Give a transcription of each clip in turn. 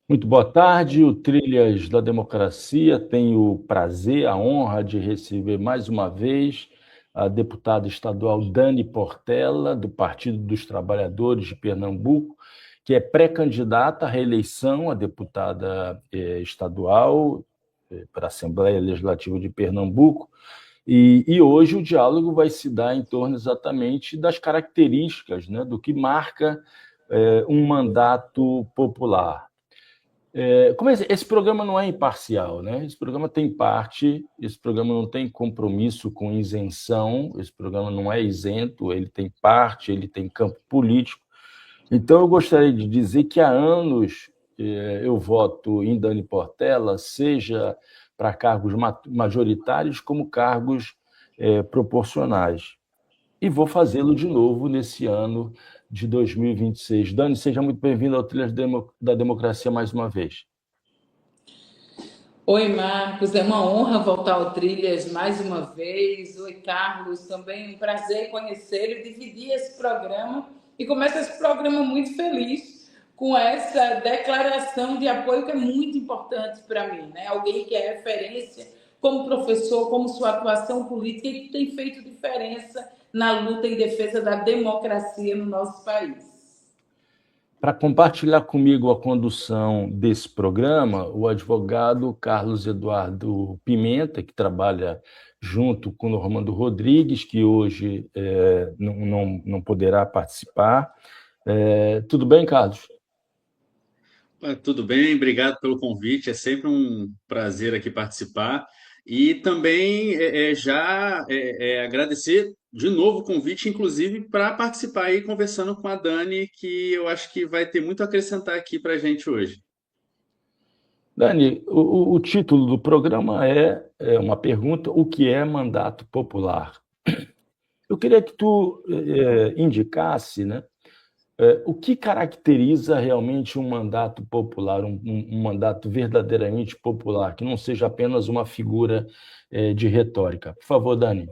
Muito boa tarde, o Trilhas da Democracia tem o prazer, a honra de receber mais uma vez a deputada estadual Dani Portela, do Partido dos Trabalhadores de Pernambuco, que é pré-candidata à reeleição a deputada estadual para a Assembleia Legislativa de Pernambuco. E hoje o diálogo vai se dar em torno exatamente das características, né, do que marca um mandato popular. Como esse programa não é imparcial, né? Esse programa tem parte, esse programa não tem compromisso com isenção, esse programa não é isento, ele tem parte, ele tem campo político. Então, eu gostaria de dizer que há anos eu voto em Dani Portela, seja para cargos majoritários como cargos proporcionais. E vou fazê-lo de novo nesse ano de 2026. Dani, seja muito bem-vindo ao Trilhas da Democracia mais uma vez. Oi, Marcos, é uma honra voltar ao Trilhas mais uma vez. Oi, Carlos, também um prazer conhecê-lo, dividir esse programa e começa esse programa muito feliz com essa declaração de apoio que é muito importante para mim, né? Alguém que é referência como professor, como sua atuação política e que tem feito diferença na luta em defesa da democracia no nosso país. Para compartilhar comigo a condução desse programa, o advogado Carlos Eduardo Pimenta, que trabalha junto com o Normando Rodrigues, que hoje não poderá participar. Tudo bem, Carlos? Tudo bem, obrigado pelo convite. É sempre um prazer aqui participar. E também agradecer de novo o convite, inclusive para participar aí conversando com a Dani, que eu acho que vai ter muito a acrescentar aqui para a gente hoje. Dani, o título do programa é uma pergunta: o que é mandato popular? Eu queria que tu indicasse, né, o que caracteriza realmente um mandato popular, um mandato verdadeiramente popular, que não seja apenas uma figura de retórica. Por favor, Dani.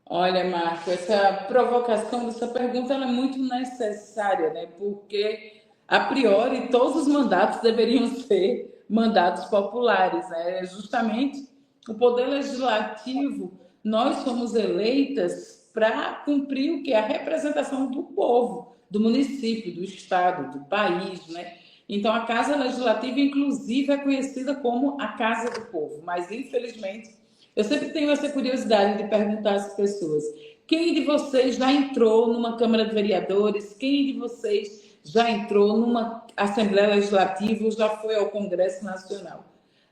Olha, Marco, essa provocação dessa pergunta ela é muito necessária, né? Porque, a priori, todos os mandatos deveriam ser mandatos populares, né? Justamente o poder legislativo, nós somos eleitas para cumprir o que é a representação do povo, do município, do estado, do país, né? Então, a Casa Legislativa, inclusive, é conhecida como a Casa do Povo, mas, infelizmente, eu sempre tenho essa curiosidade de perguntar às pessoas: quem de vocês já entrou numa Câmara de Vereadores? Quem de vocês já entrou numa Assembleia Legislativa ou já foi ao Congresso Nacional?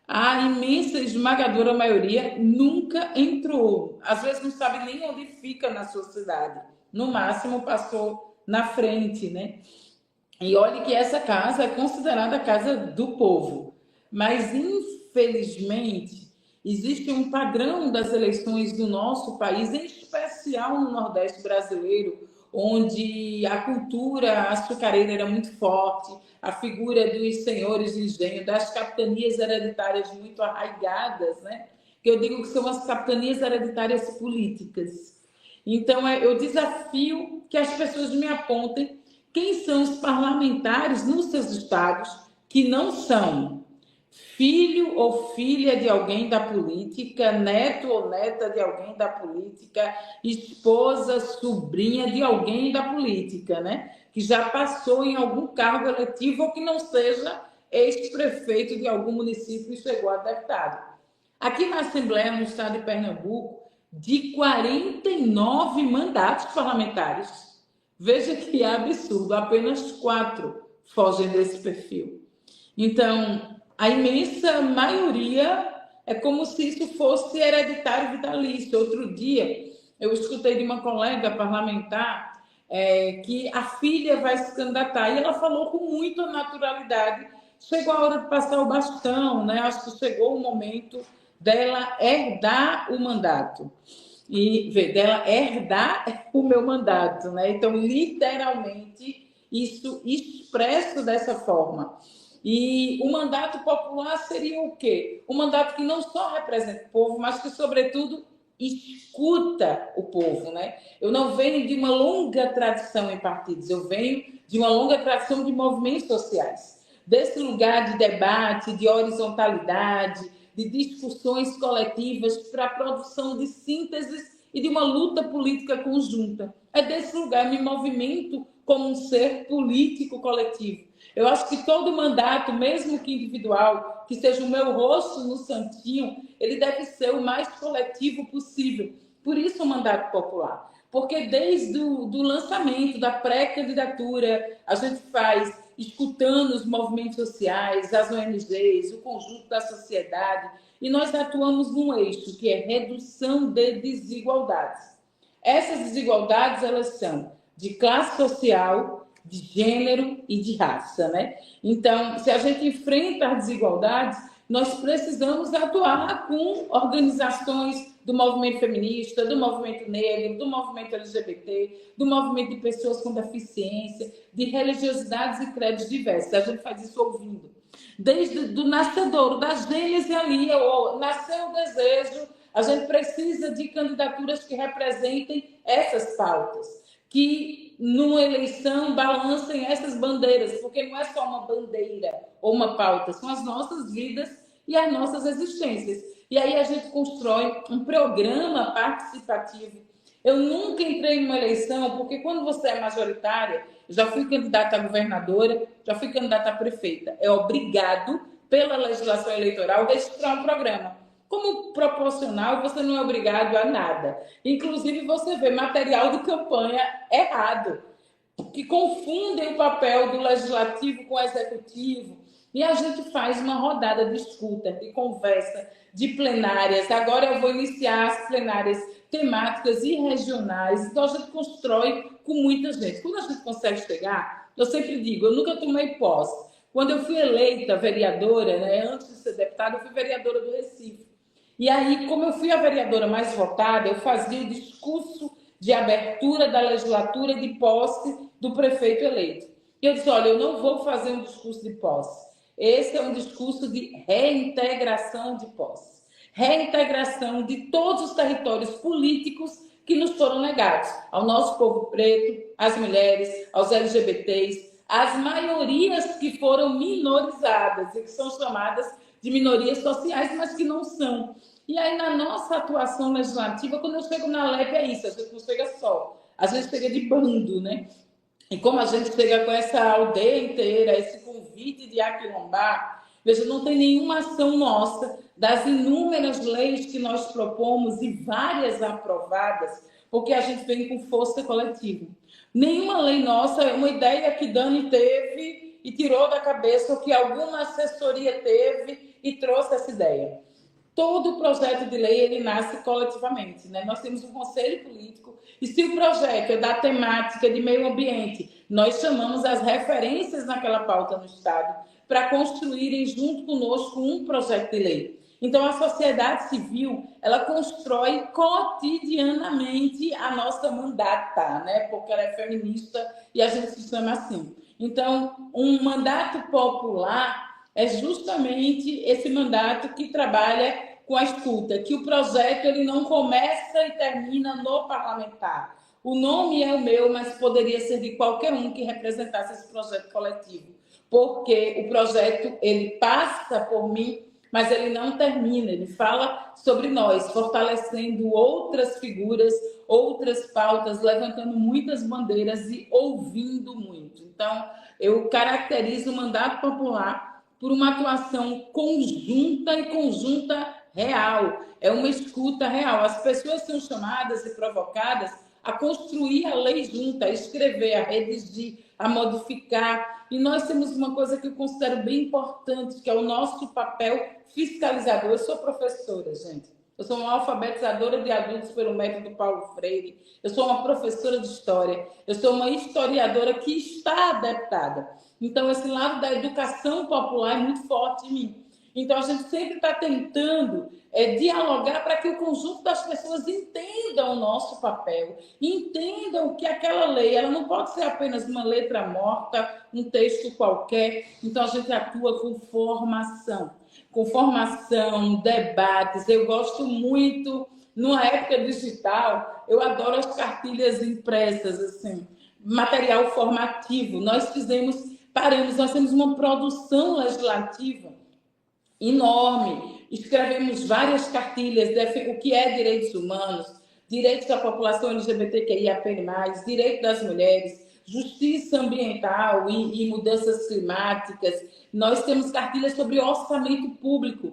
A imensa, esmagadora maioria nunca entrou. Às vezes não sabe nem onde fica na sua cidade. No máximo passou na frente, né? E olhe que essa casa é considerada a casa do povo. Mas, infelizmente, existe um padrão das eleições do nosso país, em especial no Nordeste brasileiro, onde a cultura açucareira era muito forte, a figura dos senhores de engenho, das capitanias hereditárias muito arraigadas, né? Que eu digo que são as capitanias hereditárias políticas. Então, eu desafio que as pessoas me apontem quem são os parlamentares nos seus estados que não são filho ou filha de alguém da política, neto ou neta de alguém da política, esposa, sobrinha de alguém da política, né? Que já passou em algum cargo eletivo ou que não seja ex-prefeito de algum município e chegou a deputado. Aqui na Assembleia, no estado de Pernambuco, de 49 mandatos parlamentares, veja que absurdo, apenas 4 fogem desse perfil. Então, a imensa maioria é como se isso fosse hereditário vitalício. Outro dia, eu escutei de uma colega parlamentar que a filha vai se candidatar e ela falou com muita naturalidade. Chegou a hora de passar o bastão, né? Acho que chegou o momento dela herdar o mandato e dela herdar o meu mandato, né? Então, literalmente, isso expresso dessa forma. E o mandato popular seria o quê? Um mandato que não só representa o povo, mas que, sobretudo, escuta o povo, né? Eu não venho de uma longa tradição em partidos, eu venho de uma longa tradição de movimentos sociais. desse lugar de debate, de horizontalidade, de discussões coletivas para a produção de sínteses e de uma luta política conjunta. É desse lugar, me movimento como um ser político coletivo. Eu acho que todo mandato, mesmo que individual, que seja o meu rosto no santinho, ele deve ser o mais coletivo possível. Por isso o mandato popular. Porque desde o lançamento da pré-candidatura, a gente faz escutando os movimentos sociais, as ONGs, o conjunto da sociedade, e nós atuamos num eixo que é redução de desigualdades. Essas desigualdades, elas são de classe social, de gênero e de raça, né? Então, se a gente enfrenta as desigualdades, nós precisamos atuar com organizações do movimento feminista, do movimento negro, do movimento LGBT, do movimento de pessoas com deficiência, de religiosidades e credos diversos. A gente faz isso ouvindo. Desde o nascedouro, da gênese ali, nasceu o desejo, a gente precisa de candidaturas que representem essas pautas, que numa eleição balancem essas bandeiras, porque não é só uma bandeira ou uma pauta, são as nossas vidas e as nossas existências. E aí a gente constrói um programa participativo. Eu nunca entrei numa eleição, porque quando você é majoritária, já fui candidata a governadora, já fui candidata a prefeita, é obrigado pela legislação eleitoral registrar um programa. Como proporcional, você não é obrigado a nada. Inclusive, você vê material de campanha errado, que confundem o papel do legislativo com o executivo. E a gente faz uma rodada de escuta, de conversa, de plenárias. Agora eu vou iniciar as plenárias temáticas e regionais. Então, a gente constrói com muita gente. Quando a gente consegue chegar, eu sempre digo, eu nunca tomei posse. Quando eu fui eleita vereadora, né, antes de ser deputada, eu fui vereadora do Recife. E aí, como eu fui a vereadora mais votada, eu fazia o discurso de abertura da legislatura de posse do prefeito eleito. E eu disse, olha, eu não vou fazer um discurso de posse. Esse é um discurso de reintegração de posse. Reintegração de todos os territórios políticos que nos foram negados. Ao nosso povo preto, às mulheres, aos LGBTs, às maiorias que foram minorizadas e que são chamadas de minorias sociais, mas que não são. E aí, na nossa atuação legislativa, quando eu chego na LEP, é isso, a gente não chega só, a gente chega de bando, né? E como a gente chega com essa aldeia inteira, esse convite de aquilombar, veja, não tem nenhuma ação nossa das inúmeras leis que nós propomos e várias aprovadas, porque a gente vem com força coletiva. Nenhuma lei nossa é uma ideia que Dani teve e tirou da cabeça, ou que alguma assessoria teve e trouxe essa ideia. Todo projeto de lei, ele nasce coletivamente, né? Nós temos um conselho político e se o projeto é da temática de meio ambiente, nós chamamos as referências naquela pauta no Estado para construírem junto conosco um projeto de lei. Então, a sociedade civil, ela constrói cotidianamente a nossa mandata, né? Porque ela é feminista e a gente se chama assim. Então, um mandato popular é justamente esse mandato que trabalha com a escuta, que o projeto ele não começa e termina no parlamentar. O nome é o meu, mas poderia ser de qualquer um que representasse esse projeto coletivo, porque o projeto ele passa por mim, mas ele não termina, ele fala sobre nós, fortalecendo outras figuras, outras pautas, levantando muitas bandeiras e ouvindo muito. Então, eu caracterizo o mandato popular por uma atuação conjunta e conjunta real. É uma escuta real. As pessoas são chamadas e provocadas a construir a lei junta, a escrever, a redigir, a modificar. E nós temos uma coisa que eu considero bem importante, que é o nosso papel fiscalizador. Eu sou professora, gente. Eu sou uma alfabetizadora de adultos pelo método Paulo Freire. Eu sou uma professora de história. Eu sou uma historiadora que está adaptada. Então, esse lado da educação popular é muito forte em mim. Então, a gente sempre está tentando dialogar para que o conjunto das pessoas entendam o nosso papel, entendam que aquela lei ela não pode ser apenas uma letra morta, um texto qualquer. Então, a gente atua com formação, debates. Eu gosto muito, numa época digital, eu adoro as cartilhas impressas, assim, material formativo. Nós fizemos paramos, nós temos uma produção legislativa enorme, escrevemos várias cartilhas, o que é direitos humanos, direitos da população LGBTQIAP+, direito das mulheres, justiça ambiental e mudanças climáticas. Nós temos cartilhas sobre orçamento público.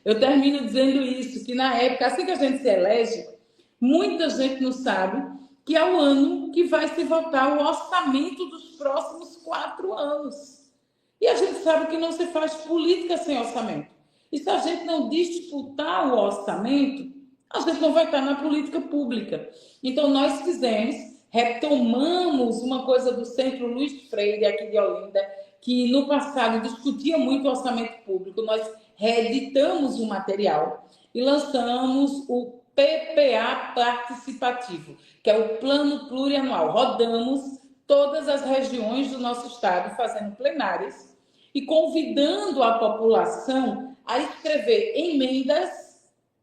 Eu termino dizendo isso, que na época, assim que a gente se elege, muita gente não sabe que é o ano que vai se votar o orçamento dos próximos 4 anos. E a gente sabe que não se faz política sem orçamento. E se a gente não disputar o orçamento, a gente não vai estar na política pública. Então, nós retomamos uma coisa do Centro Luiz Freire, aqui de Olinda, que no passado discutia muito o orçamento público. Nós reeditamos o material e lançamos o PPA participativo, que é o Plano Plurianual. Rodamos todas as regiões do nosso estado fazendo plenárias e convidando a população a escrever emendas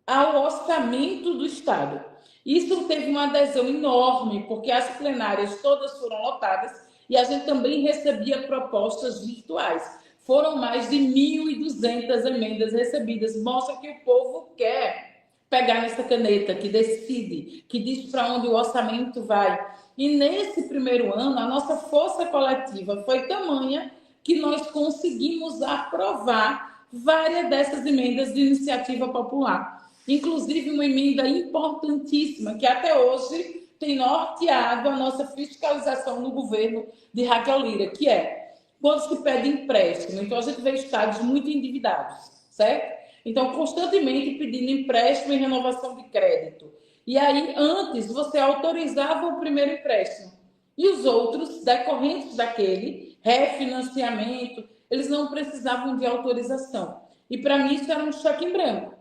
ao orçamento do estado. Isso teve uma adesão enorme, porque as plenárias todas foram lotadas e a gente também recebia propostas virtuais. Foram mais de 1.200 emendas recebidas. Mostra que o povo quer pegar nessa caneta, que decide, que diz para onde o orçamento vai. E nesse primeiro ano, a nossa força coletiva foi tamanha que nós conseguimos aprovar várias dessas emendas de iniciativa popular. Inclusive uma emenda importantíssima, que até hoje tem norteado a nossa fiscalização no governo de Raquel Lira, que é quando se pede empréstimo. Então, a gente vê estados muito endividados, certo? Então, constantemente pedindo empréstimo e renovação de crédito. E aí, antes, você autorizava o primeiro empréstimo. E os outros, decorrentes daquele refinanciamento, eles não precisavam de autorização. E, para mim, isso era um cheque em branco.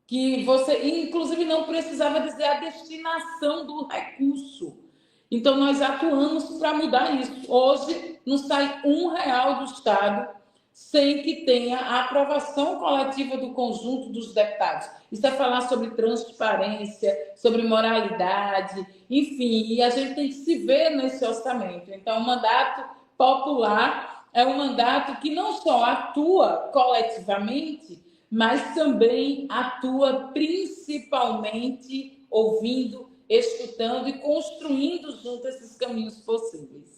Que você, inclusive, não precisava dizer a destinação do recurso. Então, nós atuamos para mudar isso. Hoje, não sai R$1 do Estado sem que tenha a aprovação coletiva do conjunto dos deputados. Isso é falar sobre transparência, sobre moralidade, enfim, e a gente tem que se ver nesse orçamento. Então, o mandato popular é um mandato que não só atua coletivamente, mas também atua principalmente ouvindo, escutando e construindo junto esses caminhos possíveis.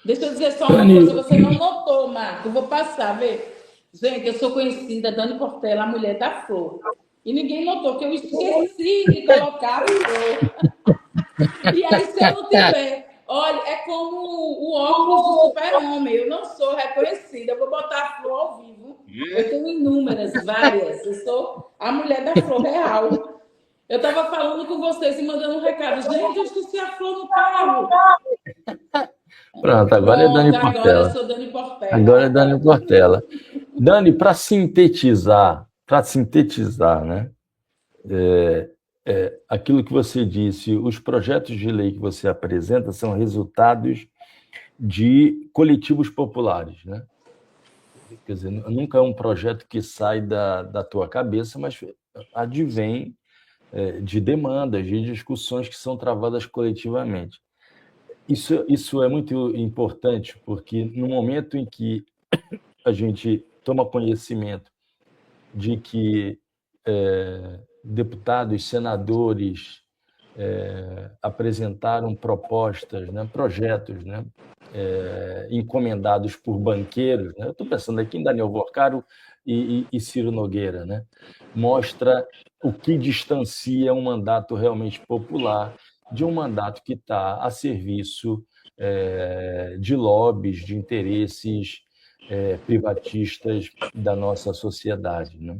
Deixa eu dizer só uma coisa, você não notou, Marco, eu vou passar, vê. Gente, eu sou conhecida, Dani Portela, a mulher da flor. E ninguém notou que eu esqueci de colocar a flor. E aí, se eu não tiver... Olha, é como o óculos do super-homem. Eu não sou reconhecida. Eu vou botar a flor ao vivo. Eu tenho inúmeras, várias. Eu sou a mulher da flor real. Eu estava falando com vocês e mandando um recado. Gente, eu esqueci a flor no carro. Pronto, agora é Dani Portela. Agora eu sou Dani Portela. Agora é Dani Portela. Dani, para sintetizar, né? Aquilo que você disse, os projetos de lei que você apresenta são resultados de coletivos populares, né? Quer dizer, nunca é um projeto que sai da tua cabeça, mas advém de demandas, de discussões que são travadas coletivamente. Isso é muito importante, porque no momento em que a gente toma conhecimento de que deputados, senadores apresentaram propostas, né, projetos, né, encomendados por banqueiros, né? Eu estou pensando aqui em Daniel Vorcaro e Ciro Nogueira, né? Mostra o que distancia um mandato realmente popular de um mandato que está a serviço de lobbies, de interesses privatistas da nossa sociedade, né?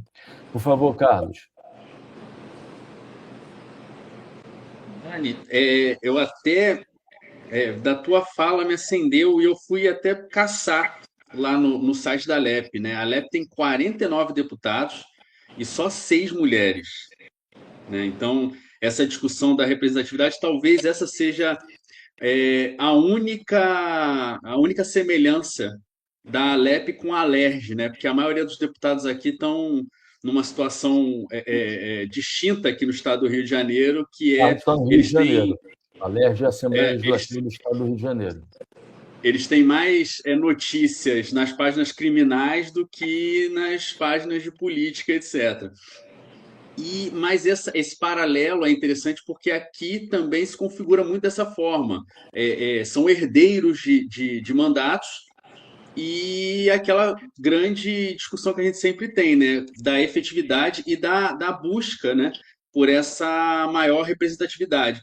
Por favor, Carlos. Dani, eu até, da tua fala me acendeu e eu fui até caçar lá no site da Alep, né? A Alep tem 49 deputados e só 6 mulheres, né? Então, essa discussão da representatividade, talvez essa seja a única semelhança da Alep com a Alerj, né? Porque a maioria dos deputados aqui estão numa situação distinta aqui no estado do Rio de Janeiro, que Estão no Rio de eles Janeiro. têm A Alerj é a Assembleia Legislativa do Estado do Rio de Janeiro. Eles têm mais notícias nas páginas criminais do que nas páginas de política, etc. Mas esse paralelo é interessante porque aqui também se configura muito dessa forma. São herdeiros de mandatos e aquela grande discussão que a gente sempre tem, né, da efetividade e da busca, né, por essa maior representatividade.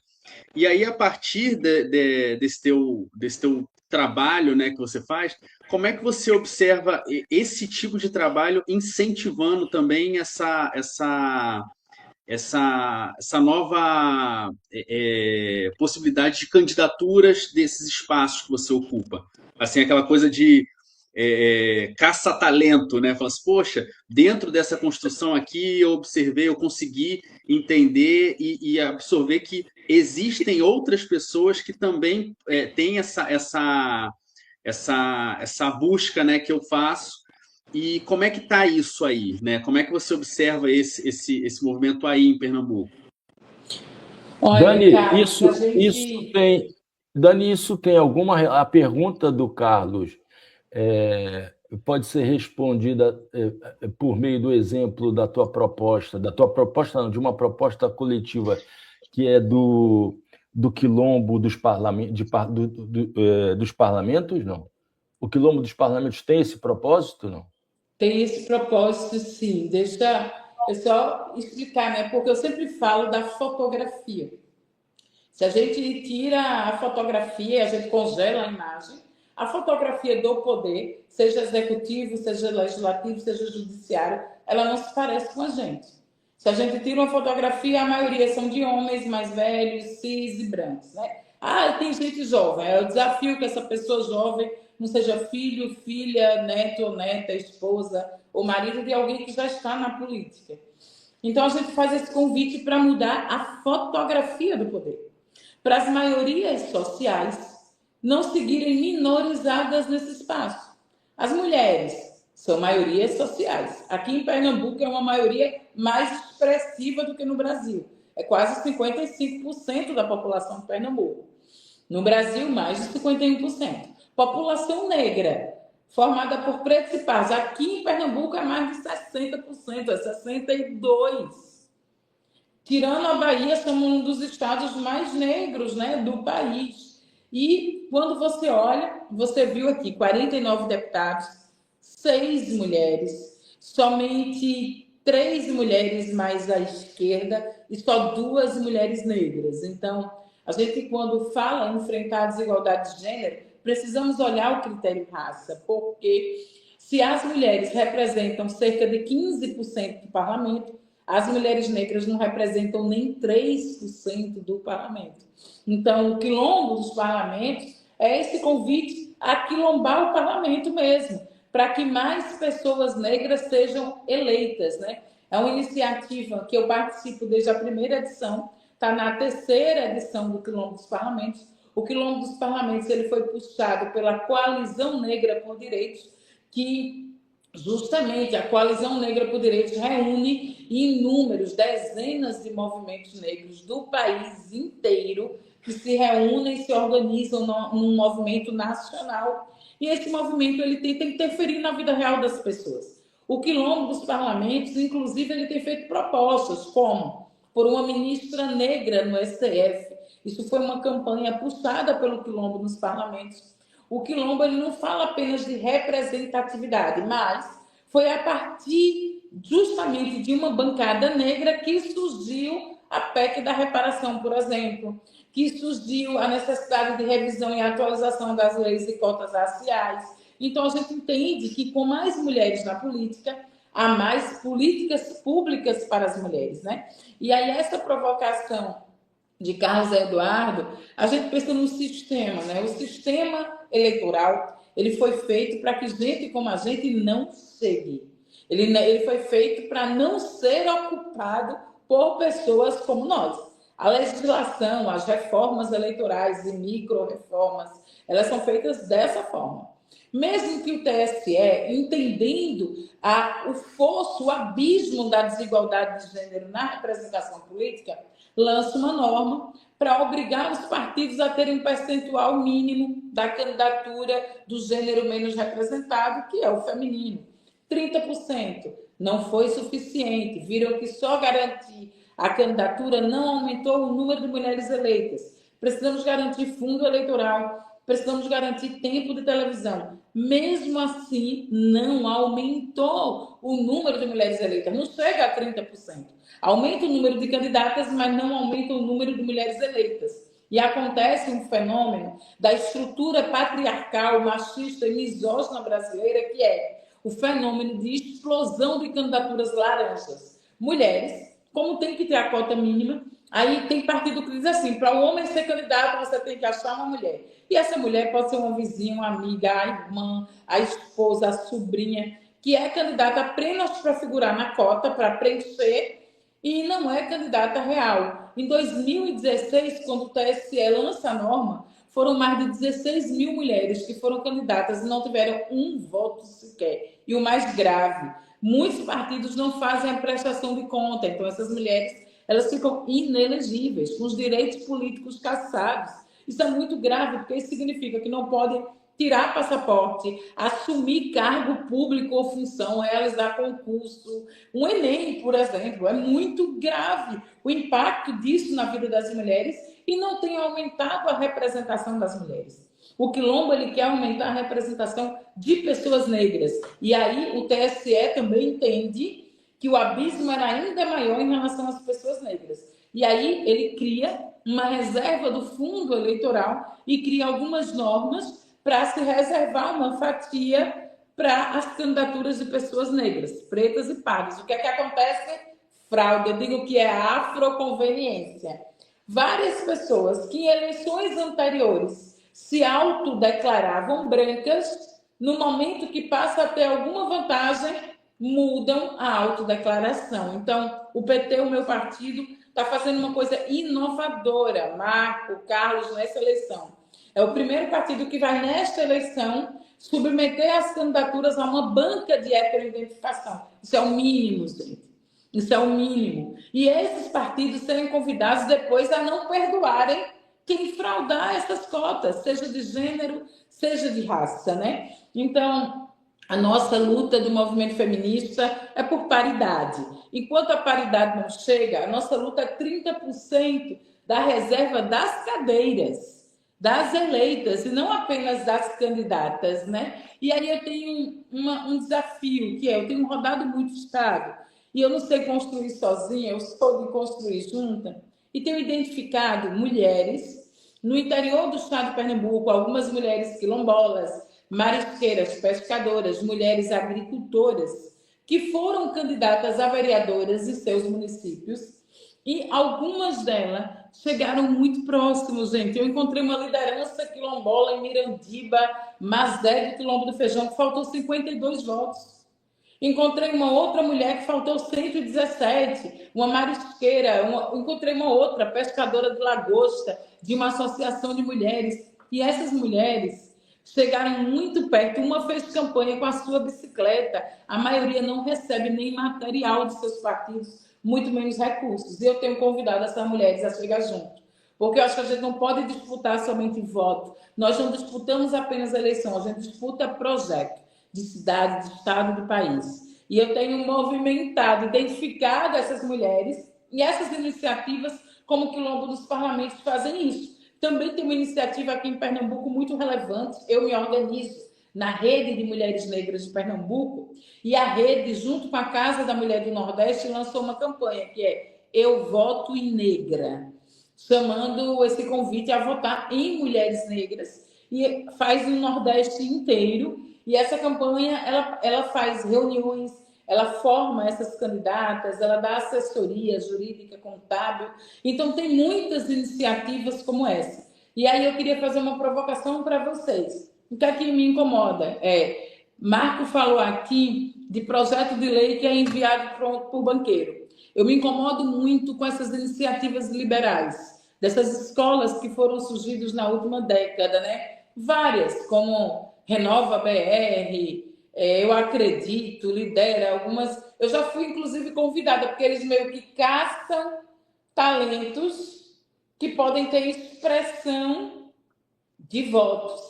E aí, a partir desse teu trabalho, né, que você faz, como é que você observa esse tipo de trabalho incentivando também essa nova possibilidade de candidaturas desses espaços que você ocupa? Assim, aquela coisa de caça-talento, né? Fala assim, poxa, dentro dessa construção aqui eu observei, eu consegui entender e absorver que existem outras pessoas que também têm essa busca, né, que eu faço. E como é que está isso aí, né? Como é que você observa esse movimento aí em Pernambuco? Olha, Dani, Carlos, a gente. Isso tem alguma. A pergunta do Carlos pode ser respondida por meio do exemplo da tua proposta não, de uma proposta coletiva que é do quilombo dos dos parlamentos, não? O quilombo dos parlamentos tem esse propósito, não? Tem esse propósito, sim. Deixa eu só explicar, né? Porque eu sempre falo da fotografia. Se a gente tira a fotografia, a gente congela a imagem, a fotografia do poder, seja executivo, seja legislativo, seja judiciário, ela não se parece com a gente. Se a gente tira uma fotografia, a maioria são de homens mais velhos, cis e brancos, né? Ah, tem gente jovem. É o desafio que essa pessoa jovem não seja filho, filha, neto ou neta, esposa ou marido de alguém que já está na política. Então a gente faz esse convite para mudar a fotografia do poder, para as maiorias sociais não seguirem minorizadas nesse espaço. As mulheres são maiorias sociais. Aqui em Pernambuco é uma maioria mais expressiva do que no Brasil. É quase 55% da população de Pernambuco. No Brasil, mais de 51%. População negra, formada por pretos e pardos. Aqui em Pernambuco é mais de 60%, é 62%. Tirando a Bahia, somos um dos estados mais negros, né, do país. E quando você olha, você viu aqui 49 deputados, 6 mulheres, somente 3 mulheres mais à esquerda e só 2 mulheres negras. Então, a gente, quando fala em enfrentar a desigualdade de gênero, precisamos olhar o critério raça, porque se as mulheres representam cerca de 15% do parlamento, as mulheres negras não representam nem 3% do parlamento. Então, o quilombo dos parlamentos é esse convite a quilombar o parlamento mesmo, para que mais pessoas negras sejam eleitas, né? É uma iniciativa que eu participo desde a primeira edição, está na terceira edição do Quilombo dos Parlamentos. O Quilombo dos Parlamentos ele foi puxado pela Coalizão Negra por Direitos, que justamente a Coalizão Negra por Direitos reúne inúmeros, dezenas de movimentos negros do país inteiro que se reúnem e se organizam num movimento nacional. E esse movimento ele tenta interferir na vida real das pessoas. O Quilombo dos Parlamentos, inclusive, ele tem feito propostas, como por uma ministra negra no STF. Isso foi uma campanha puxada pelo Quilombo nos parlamentos. O Quilombo ele não fala apenas de representatividade, mas foi a partir justamente de uma bancada negra que surgiu a PEC da reparação, por exemplo, que surgiu a necessidade de revisão e atualização das leis e cotas raciais. Então, a gente entende que com mais mulheres na política, há mais políticas públicas para as mulheres, né? E aí, essa provocação de Carlos Eduardo, a gente pensa no sistema, né? O sistema eleitoral, ele foi feito para que gente como a gente não chegue. Ele foi feito para não ser ocupado por pessoas como nós. A legislação, as reformas eleitorais e micro-reformas, elas são feitas dessa forma. Mesmo que o TSE, entendendo o fosso, o abismo da desigualdade de gênero na representação política, lance uma norma para obrigar os partidos a terem um percentual mínimo da candidatura do gênero menos representado, que é o feminino. 30%. Não foi suficiente. Viram que só garantir a candidatura não aumentou o número de mulheres eleitas. Precisamos garantir fundo eleitoral, precisamos garantir tempo de televisão. Mesmo assim, não aumentou o número de mulheres eleitas. Não chega a 30%. Aumenta o número de candidatas, mas não aumenta o número de mulheres eleitas. E acontece um fenômeno da estrutura patriarcal, machista e misógina brasileira, que é o fenômeno de explosão de candidaturas laranjas. Mulheres, como tem que ter a cota mínima, aí tem partido que diz assim, para o homem ser candidato, você tem que achar uma mulher. E essa mulher pode ser uma vizinha, uma amiga, a irmã, a esposa, a sobrinha, que é candidata apenas para figurar na cota, para preencher, e não é candidata real. Em 2016, quando o TSE lança a norma, foram mais de 16 mil mulheres que foram candidatas e não tiveram um voto sequer. E o mais grave, muitos partidos não fazem a prestação de conta, então essas mulheres elas ficam inelegíveis, com os direitos políticos cassados. Isso é muito grave, porque isso significa que não pode tirar passaporte, assumir cargo público ou função, realizar concurso. Um Enem, por exemplo, é muito grave o impacto disso na vida das mulheres e não tem aumentado a representação das mulheres. O Quilombo ele quer aumentar a representação de pessoas negras. E aí o TSE também entende que o abismo era ainda maior em relação às pessoas negras. E aí ele cria uma reserva do fundo eleitoral e cria algumas normas para se reservar uma fatia para as candidaturas de pessoas negras, pretas e pardas. O que é que acontece? Fraude. Eu digo que é a afroconveniência. Várias pessoas que em eleições anteriores se autodeclaravam brancas, no momento que passa a ter alguma vantagem, mudam a autodeclaração. Então, o PT, o meu partido, está fazendo uma coisa inovadora, Marco, Carlos, nessa eleição. É o primeiro partido que vai, nesta eleição, submeter as candidaturas a uma banca de heteroidentificação. Isso é o mínimo, gente. Isso é o mínimo. E esses partidos serem convidados depois a não perdoarem quem fraudar essas cotas, seja de gênero, seja de raça, né? Então, a nossa luta do movimento feminista é por paridade. Enquanto a paridade não chega, a nossa luta é 30% da reserva das cadeiras, das eleitas, e não apenas das candidatas, né? E aí eu tenho um desafio, que é, eu tenho rodado muito estado, e eu não sei construir sozinha, eu sou de construir junta, e tenho identificado mulheres no interior do estado de Pernambuco, algumas mulheres quilombolas, marisqueiras, pescadoras, mulheres agricultoras, que foram candidatas a vereadoras em seus municípios, e algumas delas chegaram muito próximos, gente. Eu encontrei uma liderança quilombola em Mirandiba, Mazé do Quilombo do Feijão, que faltou 52 votos. Encontrei uma outra mulher que faltou 117, uma marisqueira, encontrei uma outra pescadora de lagosta, de uma associação de mulheres. E essas mulheres chegaram muito perto. Uma fez campanha com a sua bicicleta. A maioria não recebe nem material de seus partidos, muito menos recursos. E eu tenho convidado essas mulheres a chegar junto. Porque eu acho que a gente não pode disputar somente voto. Nós não disputamos apenas eleição, a gente disputa projeto de cidade, de estado, do país. E eu tenho movimentado, identificado essas mulheres e essas iniciativas como o Quilombo dos Parlamentos fazem isso. Também tem uma iniciativa aqui em Pernambuco muito relevante. Eu me organizo na Rede de Mulheres Negras de Pernambuco e a rede, junto com a Casa da Mulher do Nordeste, lançou uma campanha que é Eu Voto em Negra, chamando esse convite a votar em mulheres negras, e faz no Nordeste inteiro. E essa campanha, ela faz reuniões, ela forma essas candidatas, ela dá assessoria jurídica, contábil. Então, tem muitas iniciativas como essa. E aí eu queria fazer uma provocação para vocês. O que aqui me incomoda Marco falou aqui de projeto de lei que é enviado por banqueiro. Eu me incomodo muito com essas iniciativas liberais, dessas escolas que foram surgidas na última década, né? Várias, como Renova BR, Eu Acredito, lidera algumas. Eu já fui, inclusive, convidada, porque eles meio que caçam talentos que podem ter expressão de votos.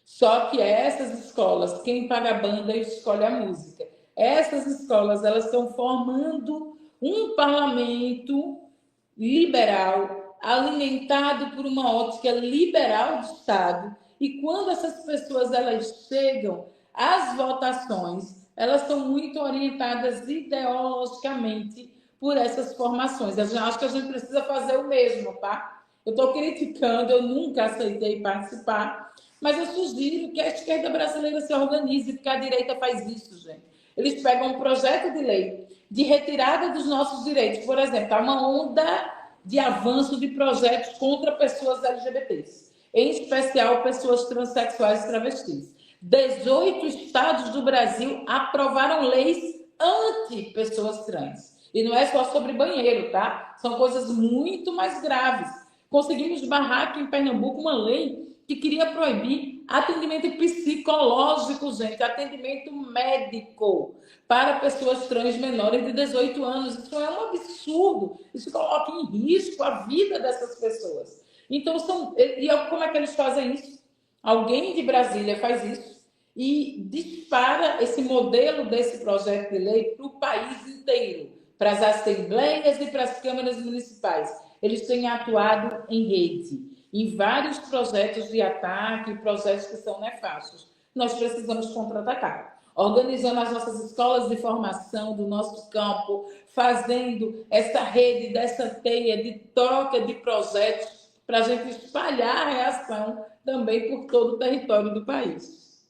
Só que essas escolas, quem paga a banda escolhe a música. Essas escolas, elas estão formando um parlamento liberal, alimentado por uma ótica liberal de Estado. E quando essas pessoas elas chegam às votações, elas são muito orientadas ideologicamente por essas formações. Eu acho que a gente precisa fazer o mesmo, tá? Eu estou criticando, eu nunca aceitei participar, mas eu sugiro que a esquerda brasileira se organize, porque a direita faz isso, gente. Eles pegam um projeto de lei de retirada dos nossos direitos. Por exemplo, está uma onda de avanço de projetos contra pessoas LGBTs, em especial pessoas transexuais e travestis. 18 estados do Brasil aprovaram leis anti-pessoas trans. E não é só sobre banheiro, tá? São coisas muito mais graves. Conseguimos barrar aqui em Pernambuco uma lei que queria proibir atendimento psicológico, gente, atendimento médico para pessoas trans menores de 18 anos. Isso é um absurdo. Isso coloca em risco a vida dessas pessoas. Então, como é que eles fazem isso? Alguém de Brasília faz isso e dispara esse modelo desse projeto de lei para o país inteiro, para as assembleias e para as câmaras municipais. Eles têm atuado em rede, em vários projetos de ataque, projetos que são nefastos. Nós precisamos contra-atacar, organizando as nossas escolas de formação do nosso campo, fazendo essa rede, dessa teia de troca de projetos para a gente espalhar a reação também por todo o território do país.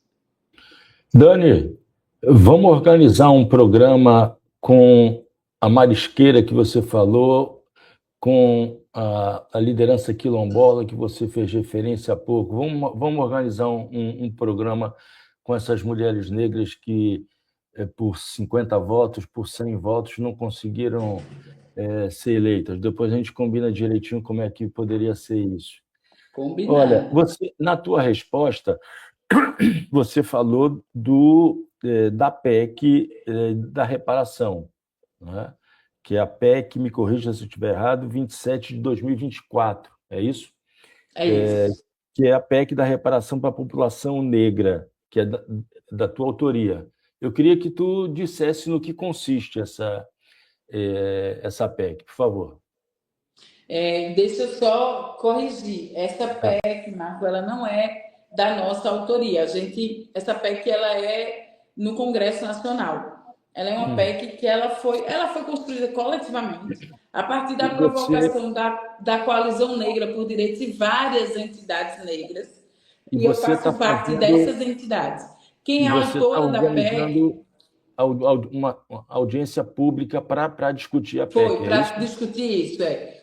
Dani, vamos organizar um programa com a marisqueira que você falou, com a liderança quilombola que você fez referência há pouco. Vamos organizar um programa com essas mulheres negras que, por 50 votos, por 100 votos, não conseguiram ser eleitas. Depois a gente combina direitinho como é que poderia ser isso. Combinado. Olha, na tua resposta, você falou da PEC da reparação, né? Que é a PEC, me corrija se eu estiver errado, 27 de 2024, é isso? É isso. Que é a PEC da reparação para a população negra, que é da tua autoria. Eu queria que tu dissesse no que consiste essa PEC, por favor. Deixa eu só corrigir. Essa PEC, Marco, ela não é da nossa autoria. Essa PEC ela é no Congresso Nacional. Ela é uma PEC que ela foi construída coletivamente a partir da provocação da Coalizão Negra por Direitos e várias entidades negras. E eu faço parte dessas entidades. Quem é a autora da PEC? Uma audiência pública para discutir a PEC. Foi, para discutir isso,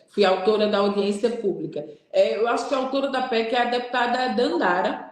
Fui autora da audiência pública. Eu acho que a autora da PEC é a deputada Dandara,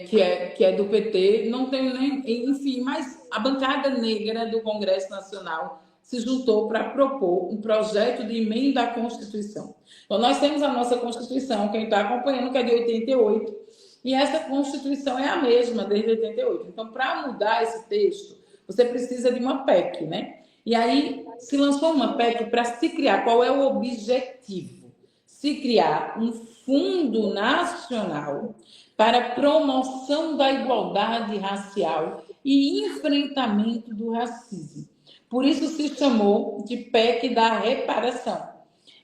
que é do PT. Não tenho nem... Enfim, mas a bancada negra do Congresso Nacional se juntou para propor um projeto de emenda à Constituição. Então, nós temos a nossa Constituição, quem está acompanhando, que é de 88, e essa Constituição é a mesma desde 88. Então, para mudar esse texto, você precisa de uma PEC, né? E aí se lançou uma PEC para se criar. Qual é o objetivo? Se criar um fundo nacional para promoção da igualdade racial e enfrentamento do racismo. Por isso se chamou de PEC da reparação.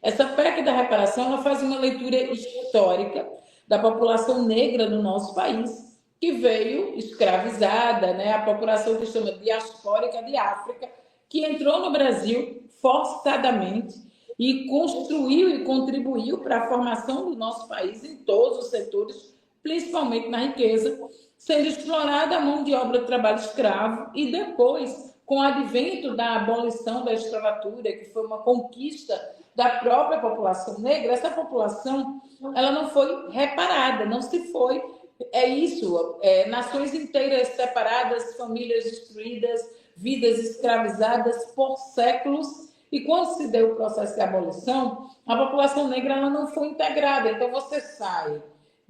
Essa PEC da reparação ela faz uma leitura histórica da população negra no nosso país, que veio escravizada, né? A população que chama diaspórica de África, que entrou no Brasil forçadamente e construiu e contribuiu para a formação do nosso país em todos os setores, principalmente na riqueza, sendo explorada a mão de obra de trabalho escravo e depois, com o advento da abolição da escravatura, que foi uma conquista da própria população negra, essa população ela não foi reparada, não se foi. Nações inteiras separadas, famílias destruídas, vidas escravizadas por séculos. E quando se deu o processo de abolição, a população negra ela não foi integrada. Então, você sai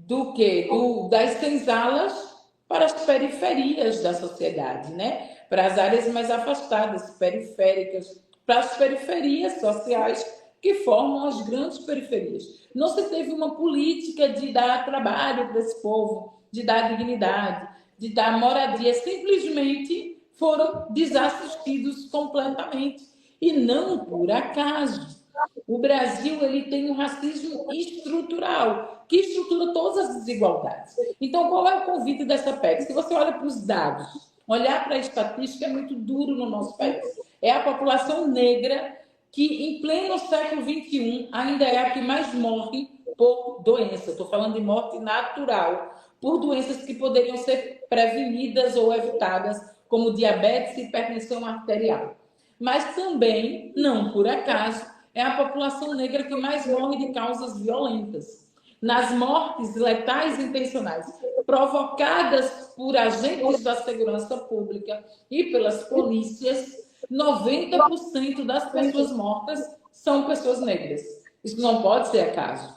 do que das senzalas para as periferias da sociedade, né? Para as áreas mais afastadas, periféricas, para as periferias sociais que formam as grandes periferias. Não se teve uma política de dar trabalho para esse povo, de dar dignidade, de dar moradia, simplesmente foram desassistidos completamente. E não por acaso. O Brasil ele tem um racismo estrutural, que estrutura todas as desigualdades. Então, qual é o convite dessa PEC? Se você olha para os dados, olhar para a estatística é muito duro no nosso país. É a população negra que, em pleno século XXI, ainda é a que mais morre por doença. Estou falando de morte natural, por doenças que poderiam ser prevenidas ou evitadas, como diabetes e hipertensão arterial. Mas também, não por acaso, é a população negra que mais morre de causas violentas. Nas mortes letais intencionais provocadas por agentes da segurança pública e pelas polícias, 90% das pessoas mortas são pessoas negras. Isso não pode ser acaso,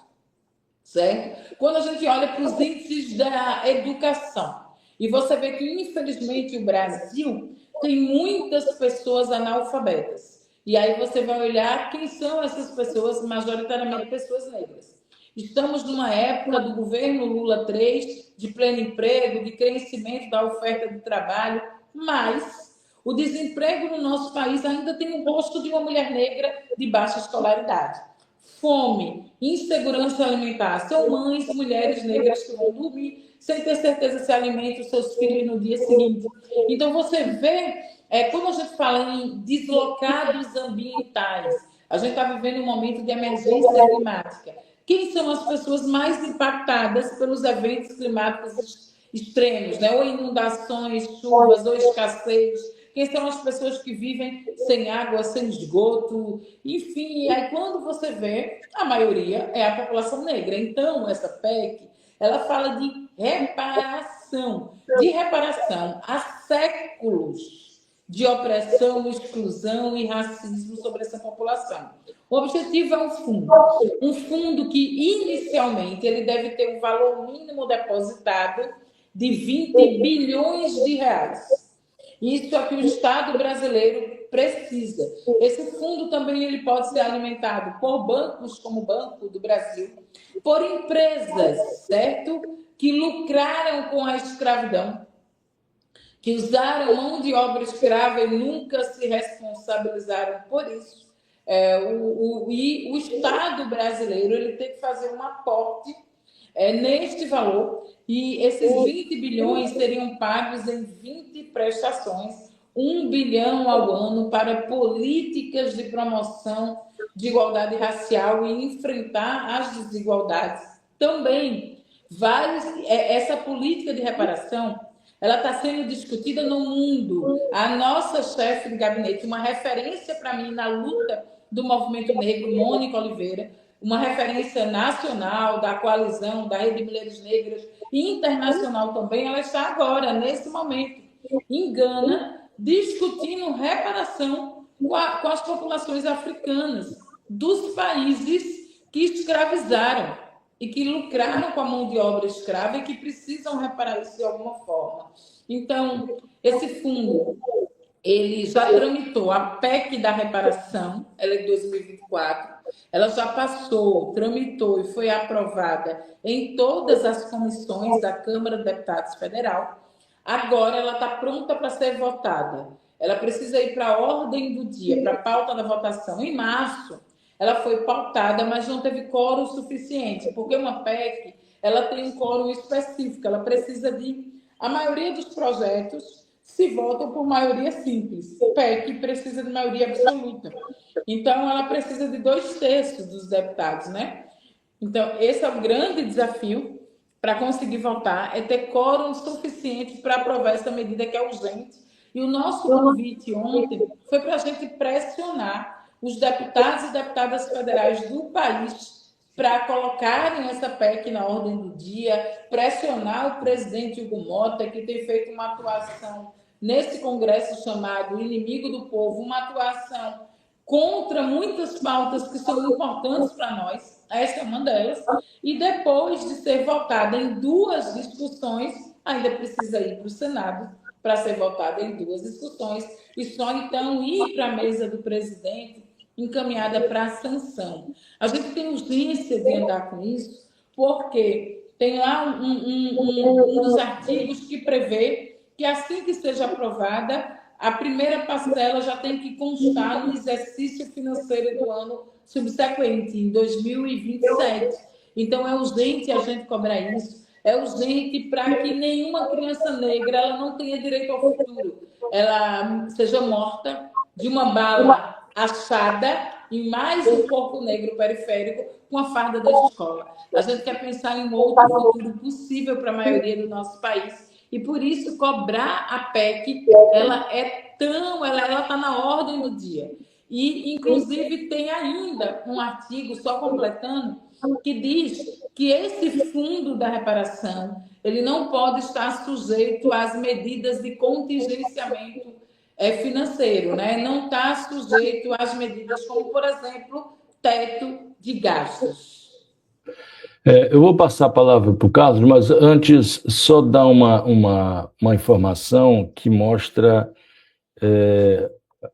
certo? Quando a gente olha para os índices da educação, e você vê que, infelizmente, o Brasil tem muitas pessoas analfabetas. E aí você vai olhar quem são essas pessoas, majoritariamente pessoas negras. Estamos numa época do governo Lula 3, de pleno emprego, de crescimento da oferta de trabalho, mas o desemprego no nosso país ainda tem o rosto de uma mulher negra de baixa escolaridade. Fome, insegurança alimentar, são mães, mulheres negras que vão dormir sem ter certeza se alimentam os seus filhos no dia seguinte. Então, você vê, quando a gente fala em deslocados ambientais, a gente está vivendo um momento de emergência climática. Quem são as pessoas mais impactadas pelos eventos climáticos extremos, né? Ou inundações, chuvas, ou escassez? Quem são as pessoas que vivem sem água, sem esgoto? Enfim, aí quando você vê, a maioria é a população negra. Então, essa PEC, ela fala de reparação a séculos de opressão, exclusão e racismo sobre essa população. O objetivo é um fundo que inicialmente ele deve ter um valor mínimo depositado de 20 bilhões de reais. Isso é o que o Estado brasileiro precisa. Esse fundo também ele pode ser alimentado por bancos como o Banco do Brasil, por empresas, certo? Que lucraram com a escravidão, que usaram mão de obra escrava e nunca se responsabilizaram por isso. E o Estado brasileiro ele tem que fazer um aporte neste valor, e esses 20 bilhões seriam pagos em 20 prestações, 1 bilhão ao ano para políticas de promoção de igualdade racial e enfrentar as desigualdades. Também, essa política de reparação ela está sendo discutida no mundo. A nossa chefe de gabinete, uma referência para mim na luta do movimento negro, Mônica Oliveira, uma referência nacional da coalizão, da Rede de Mulheres Negras e internacional também, ela está agora, nesse momento, em Gana, discutindo reparação com as populações africanas dos países que escravizaram e que lucraram com a mão de obra escrava e que precisam reparar isso de alguma forma. Então, esse fundo, ele já tramitou a PEC da reparação, ela é de 2024, ela já passou, tramitou e foi aprovada em todas as comissões da Câmara de Deputados Federal. Agora ela está pronta para ser votada. Ela precisa ir para a ordem do dia, para a pauta da votação. Em março, ela foi pautada, mas não teve quórum suficiente, porque uma PEC ela tem um quórum específico, ela precisa de... A maioria dos projetos se votam por maioria simples. PEC precisa de maioria absoluta. Então, ela precisa de 2/3 dos deputados, né? Então, esse é o grande desafio para conseguir votar, é ter quórum suficiente para aprovar essa medida que é urgente. E o nosso convite ontem foi para a gente pressionar os deputados e deputadas federais do país para colocarem essa PEC na ordem do dia, pressionar o presidente Hugo Mota, que tem feito uma atuação nesse congresso chamado Inimigo do Povo, uma atuação contra muitas pautas que são importantes para nós, essa é uma delas, e depois de ser votada em duas discussões, ainda precisa ir para o Senado para ser votada em duas discussões, e só então ir para a mesa do presidente encaminhada para a sanção. A gente tem urgência de andar com isso, porque tem lá um dos artigos que prevê que assim que seja aprovada, a primeira parcela já tem que constar no exercício financeiro do ano subsequente, em 2027. Então, é urgente a gente cobrar isso, é urgente para que nenhuma criança negra ela não tenha direito ao futuro, ela seja morta de uma bala achada em mais um corpo negro periférico com a farda da escola. A gente quer pensar em um outro futuro possível para a maioria do nosso país e por isso cobrar a PEC, ela está na ordem do dia. E, inclusive, tem ainda um artigo, só completando, que diz que esse fundo da reparação ele não pode estar sujeito às medidas de contingenciamento financeiro, né? Não está sujeito às medidas como, por exemplo, teto de gastos. Eu vou passar a palavra para o Carlos, mas antes só dar uma informação que mostra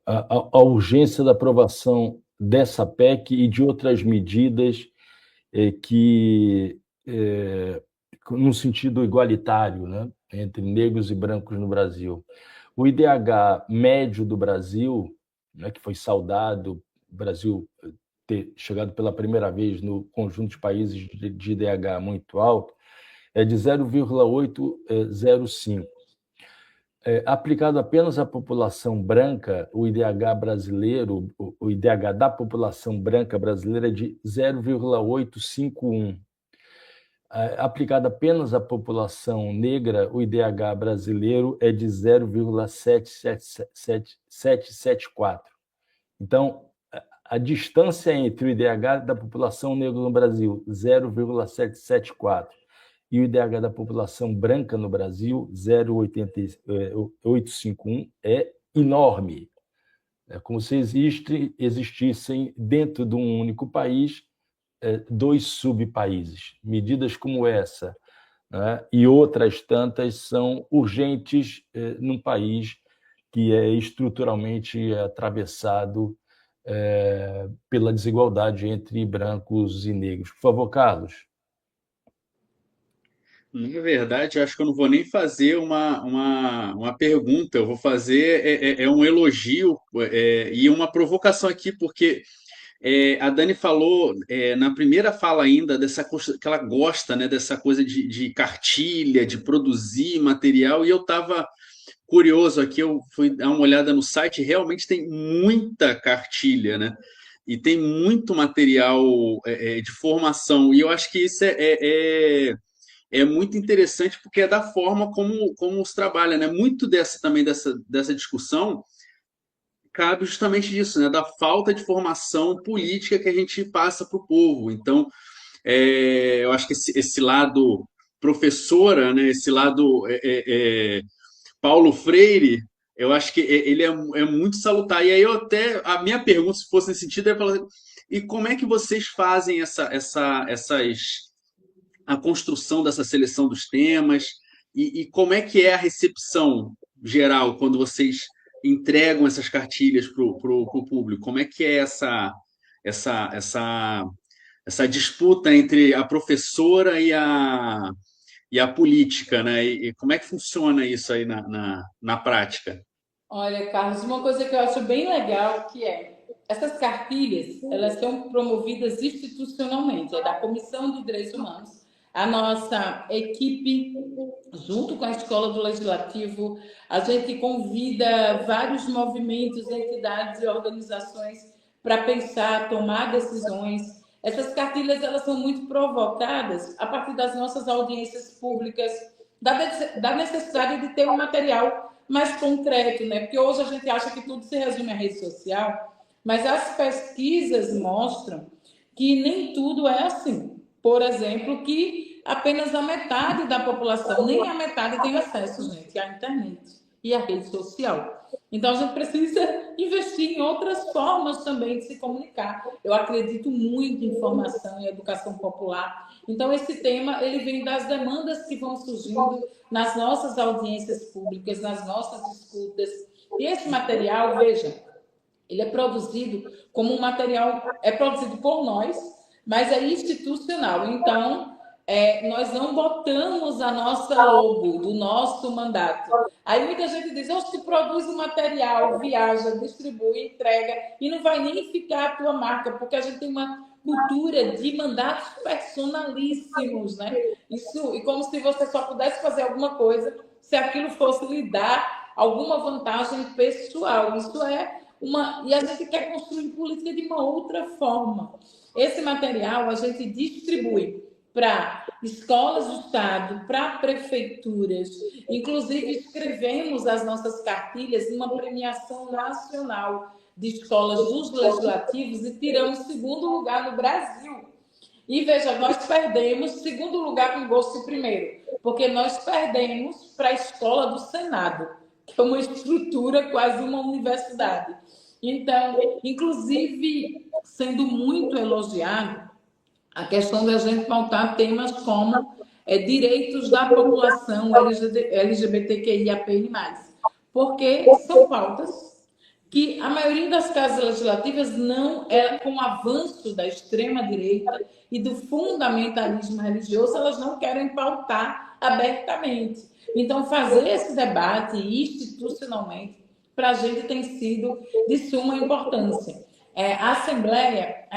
a urgência da aprovação dessa PEC e de outras medidas que, num sentido igualitário, né, entre negros e brancos no Brasil. O IDH médio do Brasil, né, que foi saudado, o Brasil ter chegado pela primeira vez no conjunto de países de IDH muito alto, é de 0,805. Aplicado apenas à população branca, o IDH brasileiro, o IDH da população branca brasileira é de 0,851. Aplicado apenas à população negra, o IDH brasileiro é de 0,774. Então, a distância entre o IDH da população negra no Brasil, 0,774, e o IDH da população branca no Brasil, 0,851, é enorme. É como se existissem dentro de um único país dois subpaíses. Medidas como essa, né, e outras tantas são urgentes num país que é estruturalmente atravessado pela desigualdade entre brancos e negros. Por favor, Carlos. Na verdade, eu acho que eu não vou nem fazer uma pergunta, eu vou fazer um elogio e uma provocação aqui, porque a Dani falou na primeira fala ainda dessa coisa que ela gosta, né, dessa coisa de cartilha, de produzir material, e eu estava curioso aqui, eu fui dar uma olhada no site, realmente tem muita cartilha, né? E tem muito material de formação, e eu acho que isso é muito interessante porque é da forma como se trabalha, né? Muito dessa discussão cabe justamente disso, né? Da falta de formação política que a gente passa para o povo. Então, eu acho que esse lado professora, né? Esse lado Paulo Freire, eu acho que ele é muito salutar. E aí a minha pergunta, se fosse nesse sentido, é falar, e como é que vocês fazem a construção dessa seleção dos temas e como é que é a recepção geral quando vocês entregam essas cartilhas para o público? Como é que é essa, essa, essa disputa entre a professora e a política, né? E como é que funciona isso aí na prática? Olha, Carlos, uma coisa que eu acho bem legal que essas cartilhas, elas são promovidas institucionalmente, é da Comissão de Direitos Humanos. A nossa equipe, junto com a Escola do Legislativo, a gente convida vários movimentos, entidades e organizações para pensar, tomar decisões. Essas cartilhas elas são muito provocadas a partir das nossas audiências públicas, da necessidade de ter um material mais concreto, né? Porque hoje a gente acha que tudo se resume à rede social, mas as pesquisas mostram que nem tudo é assim. Por exemplo, que apenas a metade da população, nem a metade tem acesso, gente, à internet e à rede social. Então, a gente precisa investir em outras formas também de se comunicar. Eu acredito muito em formação e educação popular. Então, esse tema ele vem das demandas que vão surgindo nas nossas audiências públicas, nas nossas escutas. E esse material, veja, ele é produzido como um material, é produzido por nós, mas é institucional. Então, nós não botamos a nossa logo do nosso mandato. Aí muita gente diz, oh, se produz o material, viaja, distribui, entrega, e não vai nem ficar a tua marca, porque a gente tem uma cultura de mandatos personalíssimos, né? Isso, e como se você só pudesse fazer alguma coisa se aquilo fosse lhe dar alguma vantagem pessoal. Isso é e a gente quer construir política de uma outra forma. Esse material a gente distribui para escolas do Estado, para prefeituras. Inclusive, escrevemos as nossas cartilhas numa premiação nacional de escolas dos legislativos e tiramos segundo lugar no Brasil. E veja, nós perdemos segundo lugar com gosto de primeiro, porque nós perdemos para a escola do Senado, que é uma estrutura quase uma universidade. Então, inclusive, sendo muito elogiado, a questão da gente pautar temas como direitos da população LGBTQIAPN+, porque são pautas que a maioria das casas legislativas não com o avanço da extrema-direita e do fundamentalismo religioso, elas não querem pautar abertamente. Então, fazer esse debate institucionalmente, para a gente tem sido de suma importância. A Assembleia,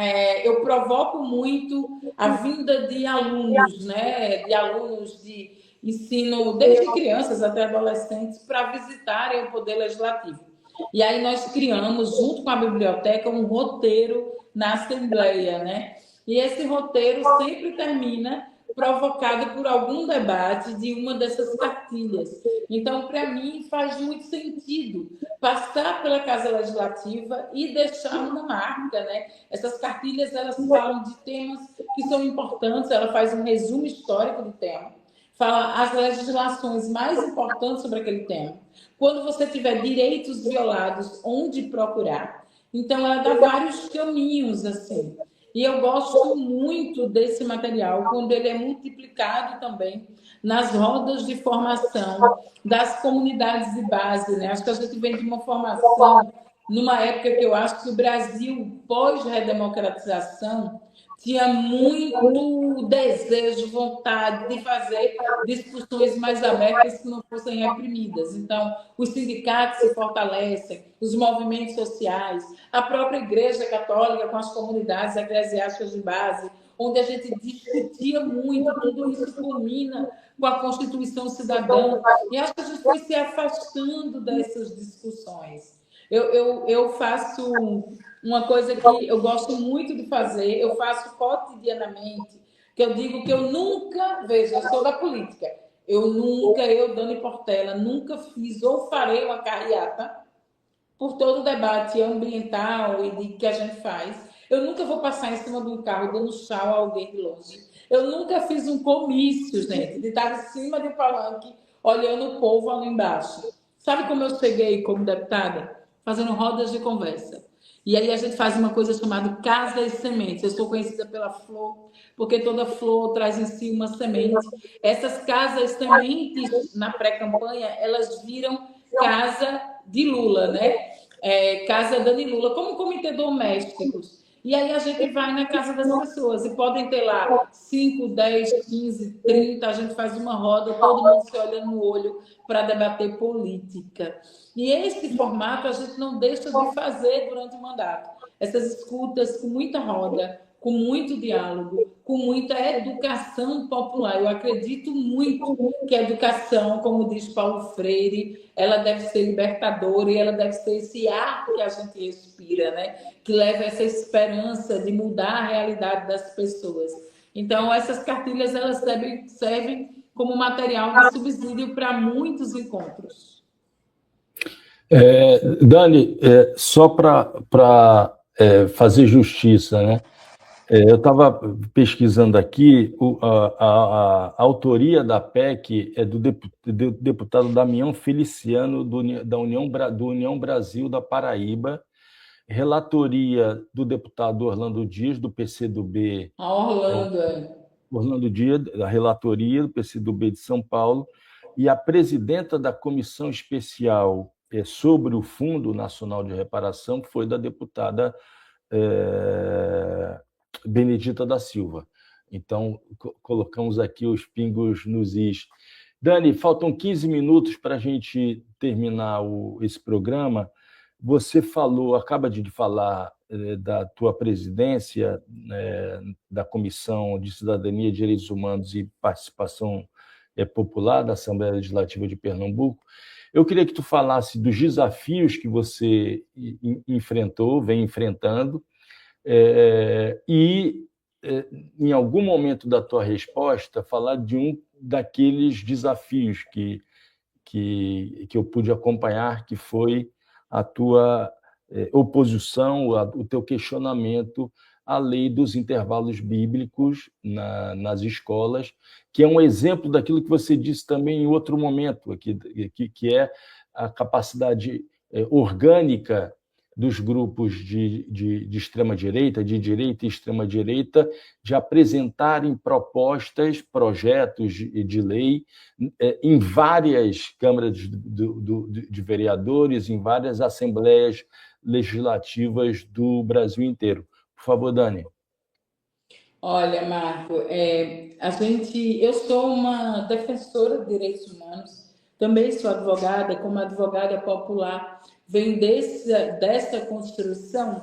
eu provoco muito a vinda de alunos, né, de alunos de ensino, desde crianças até adolescentes, para visitarem o Poder Legislativo. E aí nós criamos, junto com a biblioteca, um roteiro na Assembleia, né? E esse roteiro sempre termina provocado por algum debate de uma dessas cartilhas. Então, para mim, faz muito sentido passar pela Casa Legislativa e deixar uma marca, né? Essas cartilhas, elas falam de temas que são importantes, ela faz um resumo histórico do tema, fala as legislações mais importantes sobre aquele tema. Quando você tiver direitos violados, onde procurar? Então, ela dá vários caminhos, assim. E eu gosto muito desse material, quando ele é multiplicado também nas rodas de formação das comunidades de base, né? Acho que a gente vem de uma formação, numa época que eu acho que o Brasil, pós-redemocratização, tinha muito desejo, vontade de fazer discussões mais abertas que não fossem reprimidas. Então, os sindicatos se fortalecem, os movimentos sociais, a própria Igreja Católica com as comunidades eclesiásticas de base, onde a gente discutia muito, tudo isso culmina com a Constituição Cidadã. E acho que a gente foi se afastando dessas discussões. Eu faço uma coisa que eu gosto muito de fazer, eu faço cotidianamente, que eu digo que eu nunca, veja, eu sou da política, eu, Dani Portela, nunca fiz ou farei uma carreata por todo o debate ambiental e de que a gente faz. Eu nunca vou passar em cima de um carro dando tchau a alguém de longe. Eu nunca fiz um comício, gente, de estar em cima de um palanque olhando o povo ali embaixo. Sabe como eu cheguei como deputada? Fazendo rodas de conversa. E aí a gente faz uma coisa chamada Casa e Sementes. Eu sou conhecida pela flor, porque toda flor traz em si uma semente. Essas casas sementes, na pré-campanha, elas viram casa de Lula, né? Casa Dani Lula, como comitê domésticos. E aí a gente vai na casa das pessoas e podem ter lá 5, 10, 15, 30, a gente faz uma roda, todo mundo se olha no olho para debater política. E esse formato a gente não deixa de fazer durante o mandato. Essas escutas com muita roda, com muito diálogo, com muita educação popular. Eu acredito muito que a educação, como diz Paulo Freire, ela deve ser libertadora e ela deve ser esse ar que a gente respira, né? Que leva essa esperança de mudar a realidade das pessoas. Então, essas cartilhas elas servem como material de subsídio para muitos encontros. Dani, só para fazer justiça, né? Eu estava pesquisando aqui, a autoria da PEC é do deputado Damião Feliciano, do União Brasil da Paraíba, relatoria do deputado Orlando Dias, do PCdoB, A Orlando, é. Orlando Dias, a relatoria do PCdoB de São Paulo, e a presidenta da comissão especial sobre o Fundo Nacional de Reparação foi da deputada Benedita da Silva. Então, colocamos aqui os pingos nos is. Dani, faltam 15 minutos para a gente terminar esse programa. Você acaba de falar da tua presidência da Comissão de Cidadania, Direitos Humanos e Participação Popular da Assembleia Legislativa de Pernambuco. Eu queria que tu falasse dos desafios que você vem enfrentando, e, em algum momento da tua resposta, falar de um daqueles desafios que eu pude acompanhar, que foi a tua oposição, o teu questionamento à lei dos intervalos bíblicos nas escolas, que é um exemplo daquilo que você disse também em outro momento, que é a capacidade orgânica dos grupos de extrema-direita, de direita e extrema-direita, de apresentarem projetos de lei em várias câmaras de vereadores, em várias assembleias legislativas do Brasil inteiro. Por favor, Dani. Olha, Marco, eu sou uma defensora de direitos humanos, também sou advogada, como advogada popular, venho dessa construção,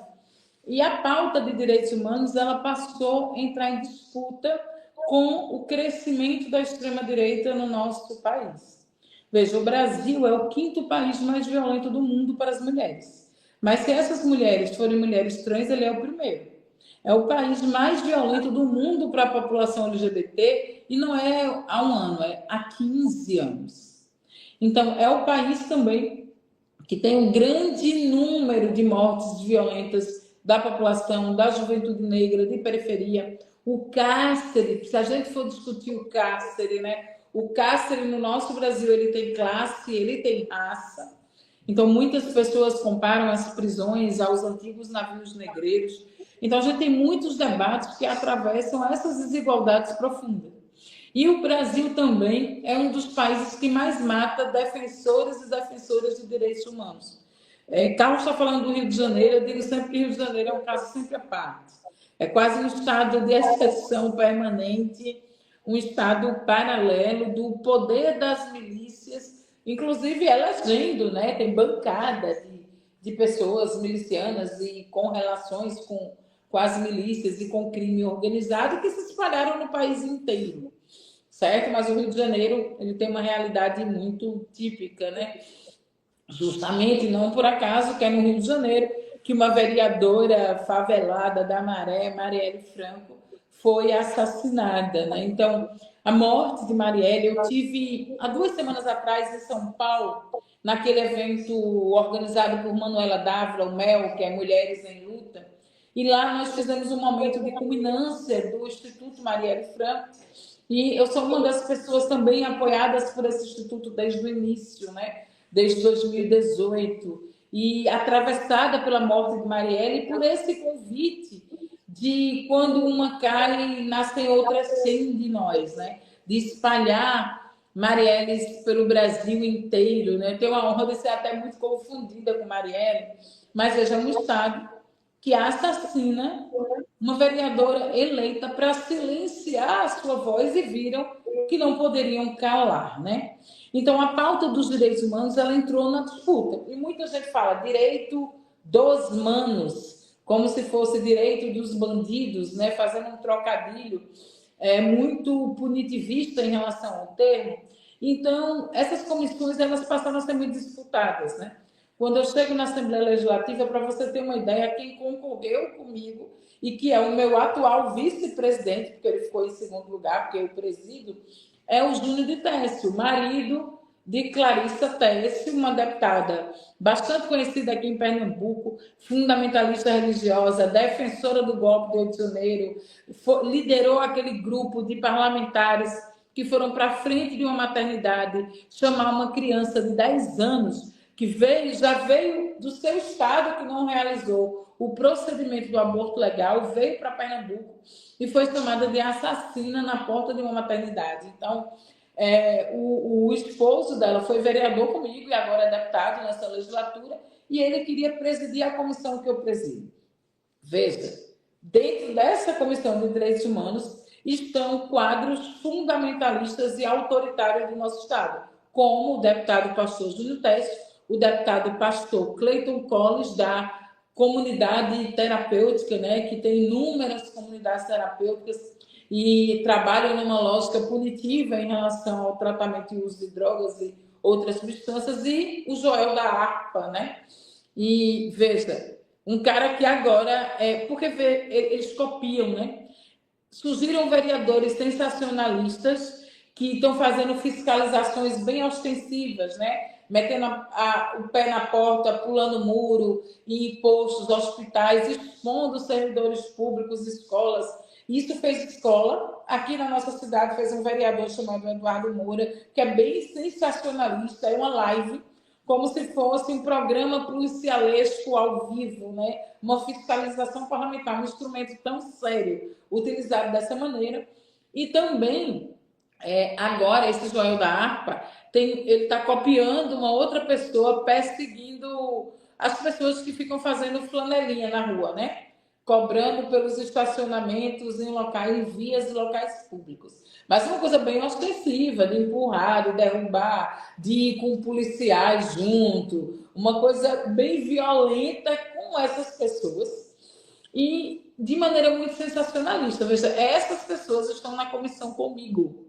e a pauta de direitos humanos ela passou a entrar em disputa com o crescimento da extrema-direita no nosso país. Veja, o Brasil é o 5º país mais violento do mundo para as mulheres. Mas se essas mulheres forem mulheres trans, ele é o primeiro. É o país mais violento do mundo para a população LGBT e não é há um ano, é há 15 anos. Então, é o país também que tem um grande número de mortes violentas da população, da juventude negra, de periferia. O cárcere, se a gente for discutir o cárcere, né? O cárcere no nosso Brasil, ele tem classe, ele tem raça. Então, muitas pessoas comparam as prisões aos antigos navios negreiros. Então, a gente tem muitos debates que atravessam essas desigualdades profundas. E o Brasil também é um dos países que mais mata defensores e defensoras de direitos humanos. Carlos está falando do Rio de Janeiro, eu digo sempre que o Rio de Janeiro é um caso sempre à parte. É quase um estado de exceção permanente, um estado paralelo do poder das milícias, inclusive elegendo, né? Tem bancada de pessoas milicianas e com relações com as milícias e com o crime organizado que se espalharam no país inteiro, certo? Mas o Rio de Janeiro ele tem uma realidade muito típica, né? Justamente, não por acaso, que é no Rio de Janeiro que uma vereadora favelada da Maré, Marielle Franco, foi assassinada, né? Então, a morte de Marielle, eu tive há 2 semanas atrás em São Paulo, naquele evento organizado por Manuela Dávila, o MEL, que é Mulheres em Luta, e lá nós fizemos um momento de culminância do Instituto Marielle Franco, e eu sou uma das pessoas também apoiadas por esse instituto desde o início, né? Desde 2018, e atravessada pela morte de Marielle, por esse convite de quando uma cai, nascem outras 100 de nós, né? De espalhar Marielles pelo Brasil inteiro, né? Tenho a honra de ser até muito confundida com Marielle, mas veja, é um estado que assassina uma vereadora eleita para silenciar a sua voz e viram que não poderiam calar, né? Então, a pauta dos direitos humanos, ela entrou na disputa. E muita gente fala direito dos manos, como se fosse direito dos bandidos, né? Fazendo um trocadilho muito punitivista em relação ao termo. Então, essas comissões, elas passaram a ser muito disputadas, né? Quando eu chego na Assembleia Legislativa, para você ter uma ideia, quem concorreu comigo e que é o meu atual vice-presidente, porque ele ficou em segundo lugar, porque eu presido, é o Júnior de Técio, marido de Clarissa Tesse, uma deputada bastante conhecida aqui em Pernambuco, fundamentalista religiosa, defensora do golpe de 8 de janeiro, liderou aquele grupo de parlamentares que foram para frente de uma maternidade chamar uma criança de 10 anos que já veio do seu estado, que não realizou o procedimento do aborto legal, veio para Pernambuco e foi chamada de assassina na porta de uma maternidade. Então, o esposo dela foi vereador comigo e agora é deputado nessa legislatura, e ele queria presidir a comissão que eu presido. Veja, dentro dessa comissão de direitos humanos estão quadros fundamentalistas e autoritários do nosso estado, como o deputado pastor Júnior Teste, o deputado pastor Cleiton Collins, da comunidade terapêutica, né, que tem inúmeras comunidades terapêuticas e trabalham numa lógica punitiva em relação ao tratamento e uso de drogas e outras substâncias, e o Joel da Harpa, né? E veja, um cara que agora porque eles copiam, né? Surgiram vereadores sensacionalistas que estão fazendo fiscalizações bem ostensivas, né? Metendo o pé na porta, pulando muro, em postos, hospitais, expondo servidores públicos, escolas. Isso fez escola. Aqui na nossa cidade fez um vereador chamado Eduardo Moura, que é bem sensacionalista, é uma live, como se fosse um programa policialesco ao vivo, né? Uma fiscalização parlamentar, um instrumento tão sério, utilizado dessa maneira. E também, agora, esse Joel da Harpa, ele está copiando uma outra pessoa, perseguindo as pessoas que ficam fazendo flanelinha na rua, né? Cobrando pelos estacionamentos em vias e locais públicos. Mas é uma coisa bem ostensiva, de empurrar, de derrubar, de ir com policiais junto, uma coisa bem violenta com essas pessoas e de maneira muito sensacionalista. Veja, essas pessoas estão na comissão comigo.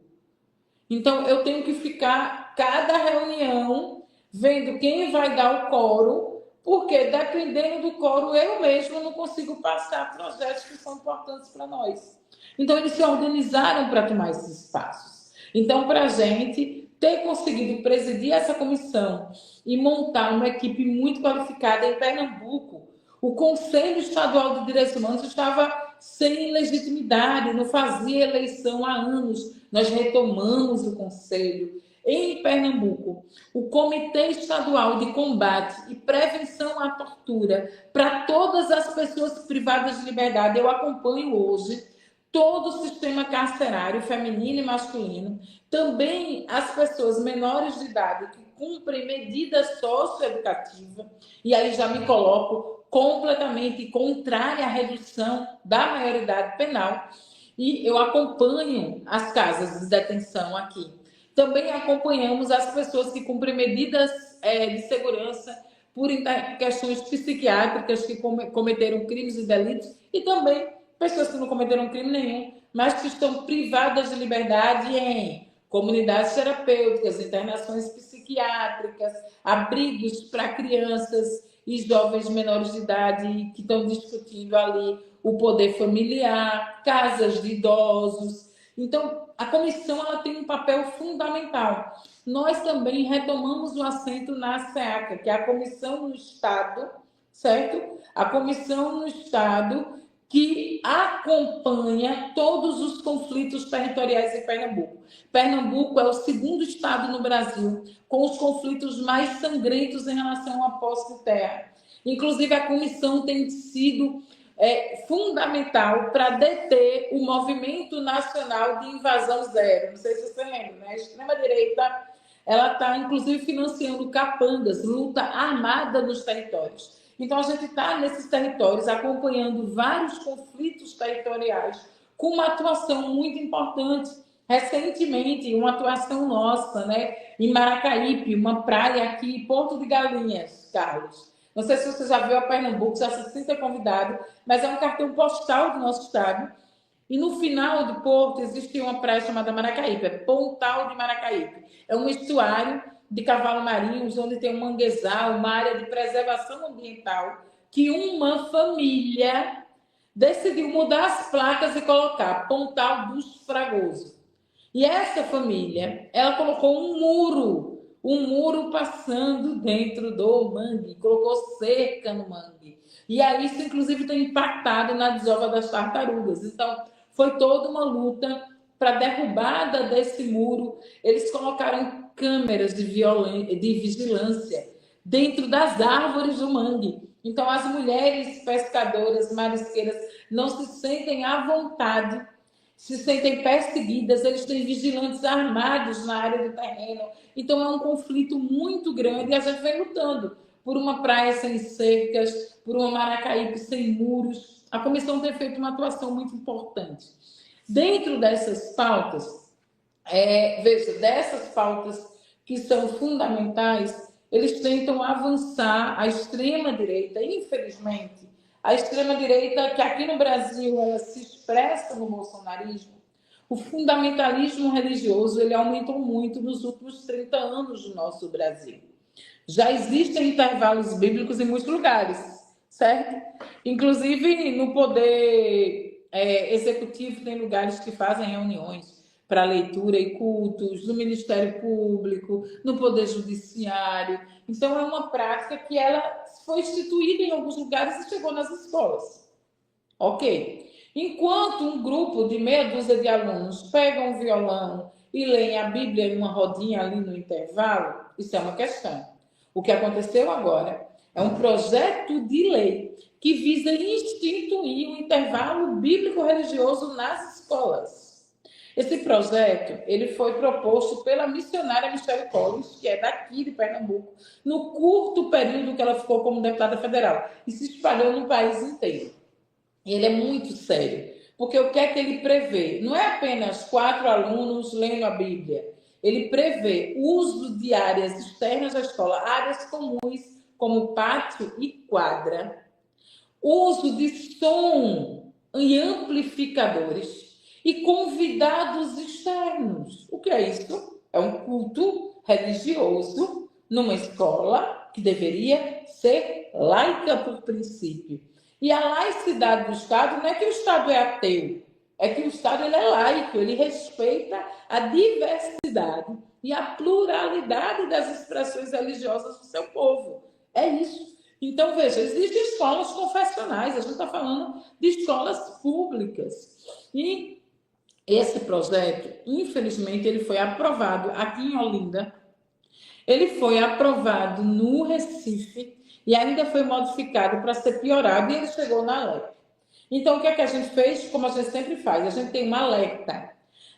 Então, eu tenho que ficar cada reunião vendo quem vai dar o coro, porque dependendo do coro, eu mesmo não consigo passar projetos que são importantes para nós. Então, eles se organizaram para tomar esses espaços. Então, para a gente ter conseguido presidir essa comissão e montar uma equipe muito qualificada em Pernambuco, o Conselho Estadual de Direitos Humanos estava sem legitimidade, não fazia eleição há anos. Nós retomamos o Conselho. Em Pernambuco, o Comitê Estadual de Combate e Prevenção à Tortura para todas as pessoas privadas de liberdade, eu acompanho hoje todo o sistema carcerário feminino e masculino, também as pessoas menores de idade que cumprem medidas socioeducativas, e aí já me coloco completamente contrária à redução da maioridade penal, e eu acompanho as casas de detenção aqui. Também acompanhamos as pessoas que cumprem medidas de segurança por questões psiquiátricas, que cometeram crimes e delitos, e também pessoas que não cometeram crime nenhum, mas que estão privadas de liberdade em comunidades terapêuticas, internações psiquiátricas, abrigos para crianças e jovens menores de idade que estão discutindo ali o poder familiar, casas de idosos. Então, a comissão ela tem um papel fundamental. Nós também retomamos o assento na SEACA, que é a comissão no Estado, certo? A comissão no Estado que acompanha todos os conflitos territoriais em Pernambuco. Pernambuco é o segundo estado no Brasil com os conflitos mais sangrentos em relação à posse de terra. Inclusive, a comissão tem sido fundamental para deter o movimento nacional de invasão zero. Não sei se você lembra, né? A extrema-direita ela está, inclusive, financiando capangas, luta armada nos territórios. Então, a gente está nesses territórios acompanhando vários conflitos territoriais com uma atuação muito importante. Recentemente, uma atuação nossa, né, em Maracaípe, uma praia aqui, Porto de Galinhas, Carlos. Não sei se você já viu a Pernambuco, já se sinta convidado, mas é um cartão postal do nosso estado. E no final do porto existe uma praia chamada Maracaípe, é Pontal de Maracaípe. É um estuário de cavalos marinhos, onde tem um manguezal, uma área de preservação ambiental, que uma família decidiu mudar as placas e colocar Pontal dos Fragoso. E essa família, ela colocou um muro um muro passando dentro do mangue, colocou cerca no mangue. E aí isso, inclusive, tem impactado na desova das tartarugas. Então, foi toda uma luta para a derrubada desse muro. Eles colocaram câmeras de vigilância dentro das árvores do mangue. Então, as mulheres pescadoras, marisqueiras, não se sentem à vontade, se sentem perseguidas, eles têm vigilantes armados na área do terreno. Então, é um conflito muito grande e a gente vem lutando por uma praia sem cercas, por uma Maracaípe sem muros. A comissão tem feito uma atuação muito importante. Dentro dessas pautas, veja, dessas pautas que são fundamentais, eles tentam avançar a extrema-direita, infelizmente, a extrema-direita que aqui no Brasil ela se expressa no bolsonarismo, o fundamentalismo religioso ele aumentou muito nos últimos 30 anos do nosso Brasil. Já existem intervalos bíblicos em muitos lugares, certo? Inclusive no poder executivo tem lugares que fazem reuniões para leitura e cultos, no Ministério Público, no Poder Judiciário. Então, é uma prática que ela foi instituída em alguns lugares e chegou nas escolas. Ok? Enquanto um grupo de meia dúzia de alunos pegam um violão e leem a Bíblia em uma rodinha ali no intervalo, isso é uma questão. O que aconteceu agora é um projeto de lei que visa instituir o intervalo bíblico-religioso nas escolas. Esse projeto ele foi proposto pela missionária Michelle Collins, que é daqui de Pernambuco, no curto período que ela ficou como deputada federal, e se espalhou no país inteiro. E ele é muito sério, porque o que é que ele prevê? Não é apenas 4 alunos lendo a Bíblia, ele prevê uso de áreas externas da escola, áreas comuns, como pátio e quadra, uso de som e amplificadores, e convidados externos. O que é isso? É um culto religioso numa escola que deveria ser laica por princípio. E a laicidade do Estado não é que o Estado é ateu, é que o Estado ele é laico, ele respeita a diversidade e a pluralidade das expressões religiosas do seu povo. É isso. Então, veja, existem escolas confessionais, a gente está falando de escolas públicas. E esse projeto, infelizmente, ele foi aprovado aqui em Olinda, ele foi aprovado no Recife e ainda foi modificado para ser piorado e ele chegou na LEP. Então, o que é que a gente fez? Como a gente sempre faz, a gente tem uma alerta.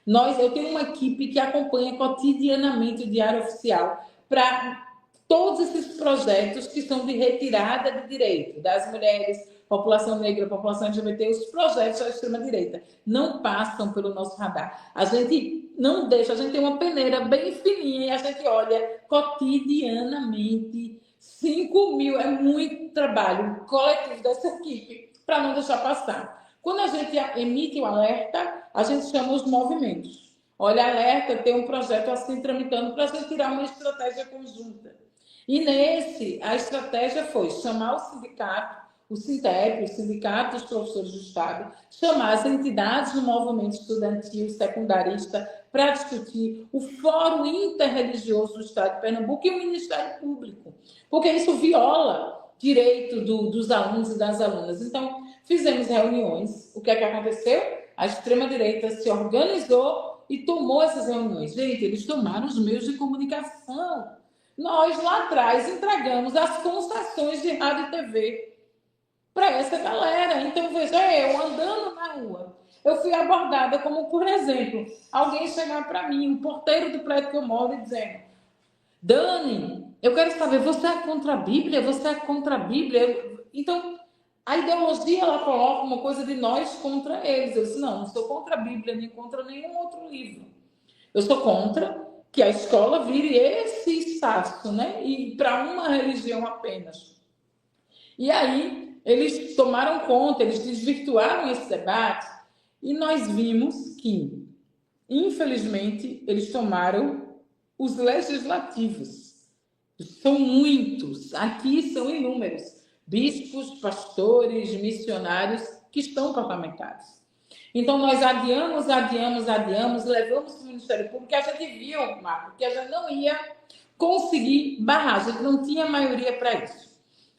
Eu tenho uma equipe que acompanha cotidianamente o Diário Oficial para todos esses projetos que são de retirada de direito das mulheres, população negra, população LGBT, os projetos da extrema-direita não passam pelo nosso radar. A gente não deixa, a gente tem uma peneira bem fininha e a gente olha cotidianamente. 5 mil é muito trabalho coletivo dessa equipe para não deixar passar. Quando a gente emite o alerta, a gente chama os movimentos. Olha, alerta, tem um projeto assim tramitando para a gente tirar uma estratégia conjunta. E nesse, a estratégia foi chamar o sindicato, o SINTEP, o Sindicato dos Professores do Estado, chamar as entidades do movimento estudantil secundarista para discutir o Fórum Interreligioso do Estado de Pernambuco e o Ministério Público, porque isso viola direito dos alunos e das alunas. Então, fizemos reuniões. O que é que aconteceu? A extrema-direita se organizou e tomou essas reuniões. Gente, eles tomaram os meios de comunicação. Nós, lá atrás, entregamos as concessões de rádio e TV para essa galera. Então, veja, eu andando na rua, eu fui abordada como, por exemplo, alguém chegar para mim, um porteiro do prédio que eu moro, e dizendo: Dani, eu quero saber, você é contra a Bíblia? Você é contra a Bíblia? Então, a ideologia, ela coloca uma coisa de nós contra eles. Eu disse: não sou contra a Bíblia, nem contra nenhum outro livro. Eu sou contra que a escola vire esse espaço, né? E para uma religião apenas. E aí, eles tomaram conta, eles desvirtuaram esse debate e nós vimos que, infelizmente, eles tomaram os legislativos. São muitos, aqui são inúmeros, bispos, pastores, missionários que estão parlamentares. Então, nós adiamos, levamos para o Ministério Público, que a gente viu, Marco, que a gente não ia conseguir barrar. A gente não tinha maioria para isso.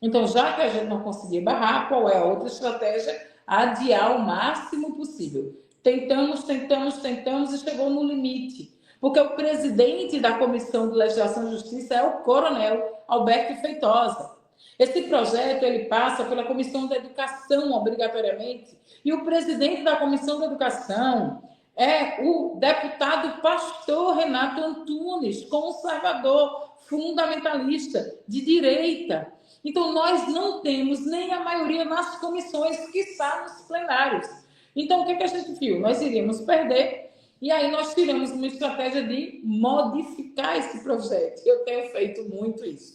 Então, já que a gente não conseguia barrar, qual é a outra estratégia? Adiar o máximo possível. Tentamos e chegou no limite. Porque o presidente da Comissão de Legislação e Justiça é o coronel Alberto Feitosa. Esse projeto ele passa pela Comissão de Educação, obrigatoriamente, e o presidente da Comissão de Educação é o deputado pastor Renato Antunes, conservador, fundamentalista, de direita. Então, nós não temos nem a maioria nas comissões, quiçá nos plenários. Então, o que a gente viu? Nós iríamos perder, e aí nós tiramos uma estratégia de modificar esse projeto. Eu tenho feito muito isso.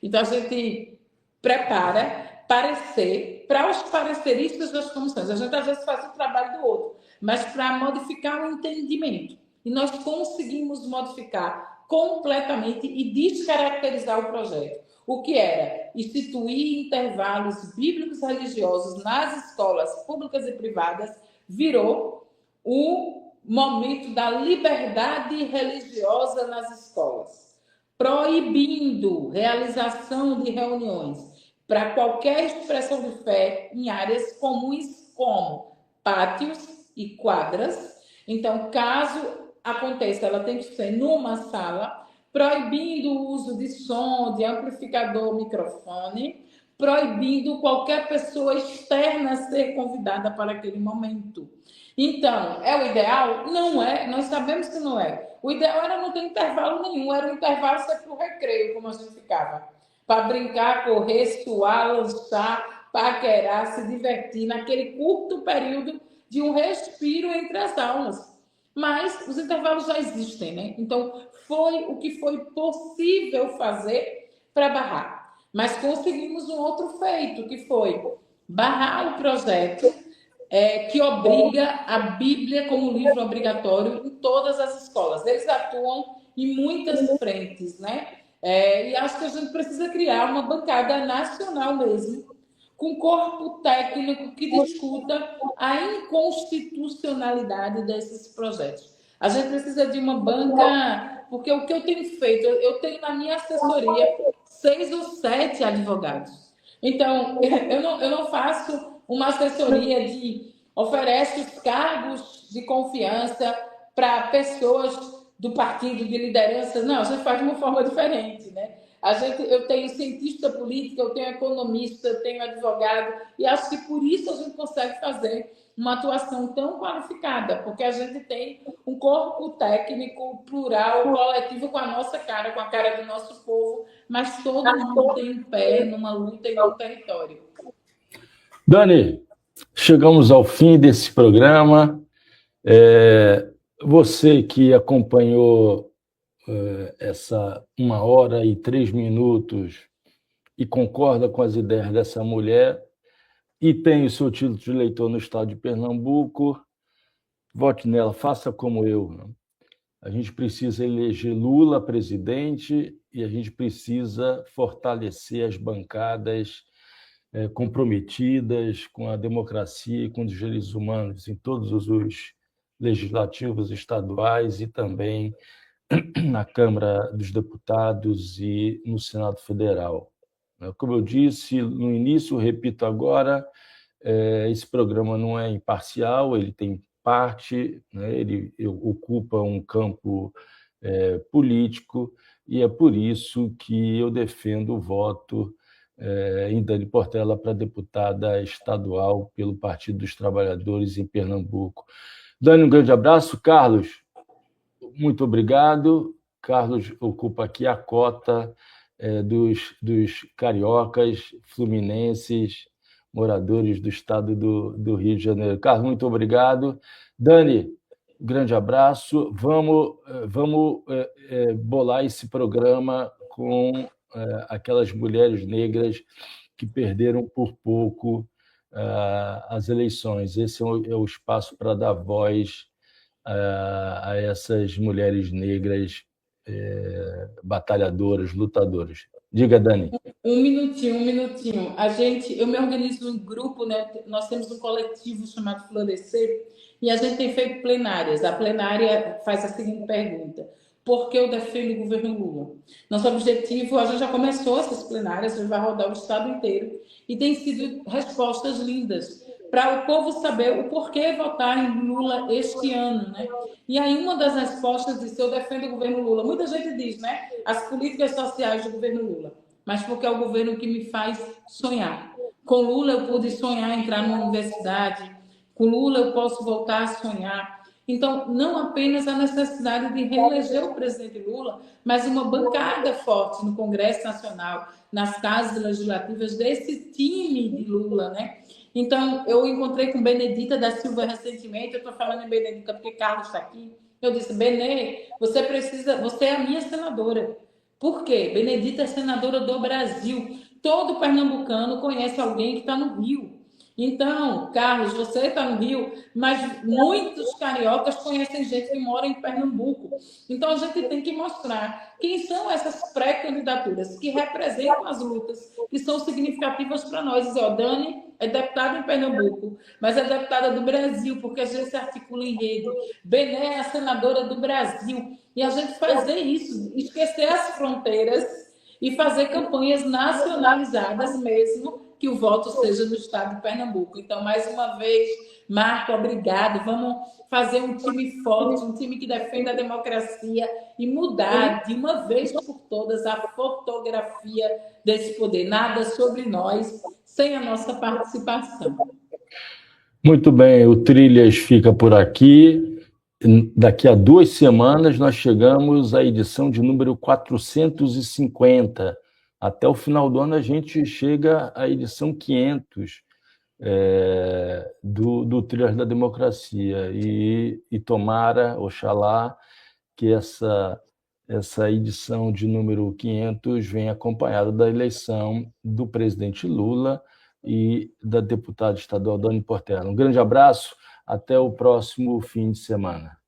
Então, a gente prepara parecer para os pareceristas das comissões. A gente, às vezes, faz o trabalho do outro, mas para modificar o entendimento. E nós conseguimos modificar completamente e descaracterizar o projeto. O que era instituir intervalos bíblicos religiosos nas escolas públicas e privadas virou o momento da liberdade religiosa nas escolas, proibindo realização de reuniões para qualquer expressão de fé em áreas comuns como pátios e quadras. Então, caso aconteça, ela tem que ser numa sala, proibindo o uso de som, de amplificador, microfone, proibindo qualquer pessoa externa ser convidada para aquele momento. Então, é o ideal? Não é, nós sabemos que não é. O ideal era não ter intervalo nenhum, era um intervalo só para o recreio, como a gente ficava. Para brincar, correr, suar, lançar, paquerar, se divertir, naquele curto período de um respiro entre as aulas. Mas os intervalos já existem, né? Então, foi o que foi possível fazer para barrar. Mas conseguimos um outro feito, que foi barrar o projeto que obriga a Bíblia como livro obrigatório em todas as escolas. Eles atuam em muitas frentes, né? E acho que a gente precisa criar uma bancada nacional mesmo, com corpo técnico que discuta a inconstitucionalidade desses projetos. A gente precisa de uma banca, porque o que eu tenho feito, eu tenho na minha assessoria 6 ou 7 advogados. Então, eu não faço uma assessoria de oferece os cargos de confiança para pessoas do partido de liderança. Não, a gente faz de uma forma diferente, né? Eu tenho cientista político, eu tenho economista, eu tenho advogado, e acho que por isso a gente consegue fazer uma atuação tão qualificada, porque a gente tem um corpo técnico, plural, coletivo, com a nossa cara, com a cara do nosso povo, mas todo mundo tem um pé numa luta e num território. Dani, chegamos ao fim desse programa. Você que acompanhou essa 1h03 e concorda com as ideias dessa mulher e tem o seu título de eleitor no estado de Pernambuco, vote nela, faça como eu. Né? A gente precisa eleger Lula presidente e a gente precisa fortalecer as bancadas comprometidas com a democracia e com os direitos humanos em todos os legislativos estaduais e também na Câmara dos Deputados e no Senado Federal. Como eu disse no início, repito agora, esse programa não é imparcial, ele tem parte, né, ele ocupa um campo político, e é por isso que eu defendo o voto em Dani Portela para deputada estadual pelo Partido dos Trabalhadores em Pernambuco. Dani, um grande abraço. Carlos, muito obrigado. Carlos ocupa aqui a cota dos cariocas, fluminenses, moradores do estado do Rio de Janeiro. Carlos, muito obrigado. Dani, grande abraço. Vamos bolar esse programa com aquelas mulheres negras que perderam por pouco as eleições. Esse é o espaço para dar voz a essas mulheres negras batalhadoras, lutadoras. Diga, Dani. Um minutinho. Eu me organizo em grupo, né? Nós temos um coletivo chamado Florescer e a gente tem feito plenárias. A plenária faz a seguinte pergunta: porque eu defendo o governo Lula. Nosso objetivo, a gente já começou essas plenárias, a gente vai rodar o estado inteiro, e tem sido respostas lindas para o povo saber o porquê votar em Lula este ano, né? E aí uma das respostas disse: eu defendo o governo Lula. Muita gente diz, né? As políticas sociais do governo Lula, mas porque é o governo que me faz sonhar. Com Lula eu pude sonhar em entrar numa universidade, com Lula eu posso voltar a sonhar. Então, não apenas a necessidade de reeleger o presidente Lula, mas uma bancada forte no Congresso Nacional, nas casas legislativas desse time de Lula, né? Então, eu encontrei com Benedita da Silva recentemente, eu estou falando em Benedita porque Carlos está aqui. Eu disse: Benê, você é a minha senadora. Por quê? Benedita é senadora do Brasil. Todo pernambucano conhece alguém que está no Rio. Então, Carlos, você está no Rio, mas muitos cariocas conhecem gente que mora em Pernambuco. Então, a gente tem que mostrar quem são essas pré-candidaturas que representam as lutas, que são significativas para nós. Dizer, ó, Dani é deputada em Pernambuco, mas é deputada do Brasil, porque a gente se articula em rede. Bené é a senadora do Brasil. E a gente fazer isso, esquecer as fronteiras e fazer campanhas nacionalizadas mesmo, que o voto seja no estado de Pernambuco. Então, mais uma vez, Marco, obrigado. Vamos fazer um time forte, um time que defenda a democracia e mudar de uma vez por todas a fotografia desse poder. Nada sobre nós sem a nossa participação. Muito bem, o Trilhas fica por aqui. Daqui a 2 semanas nós chegamos à edição de número 450. Até o final do ano a gente chega à edição 500 do Trilhas da Democracia. E tomara, oxalá, que essa edição de número 500 venha acompanhada da eleição do presidente Lula e da deputada estadual Dani Portela. Um grande abraço, até o próximo fim de semana.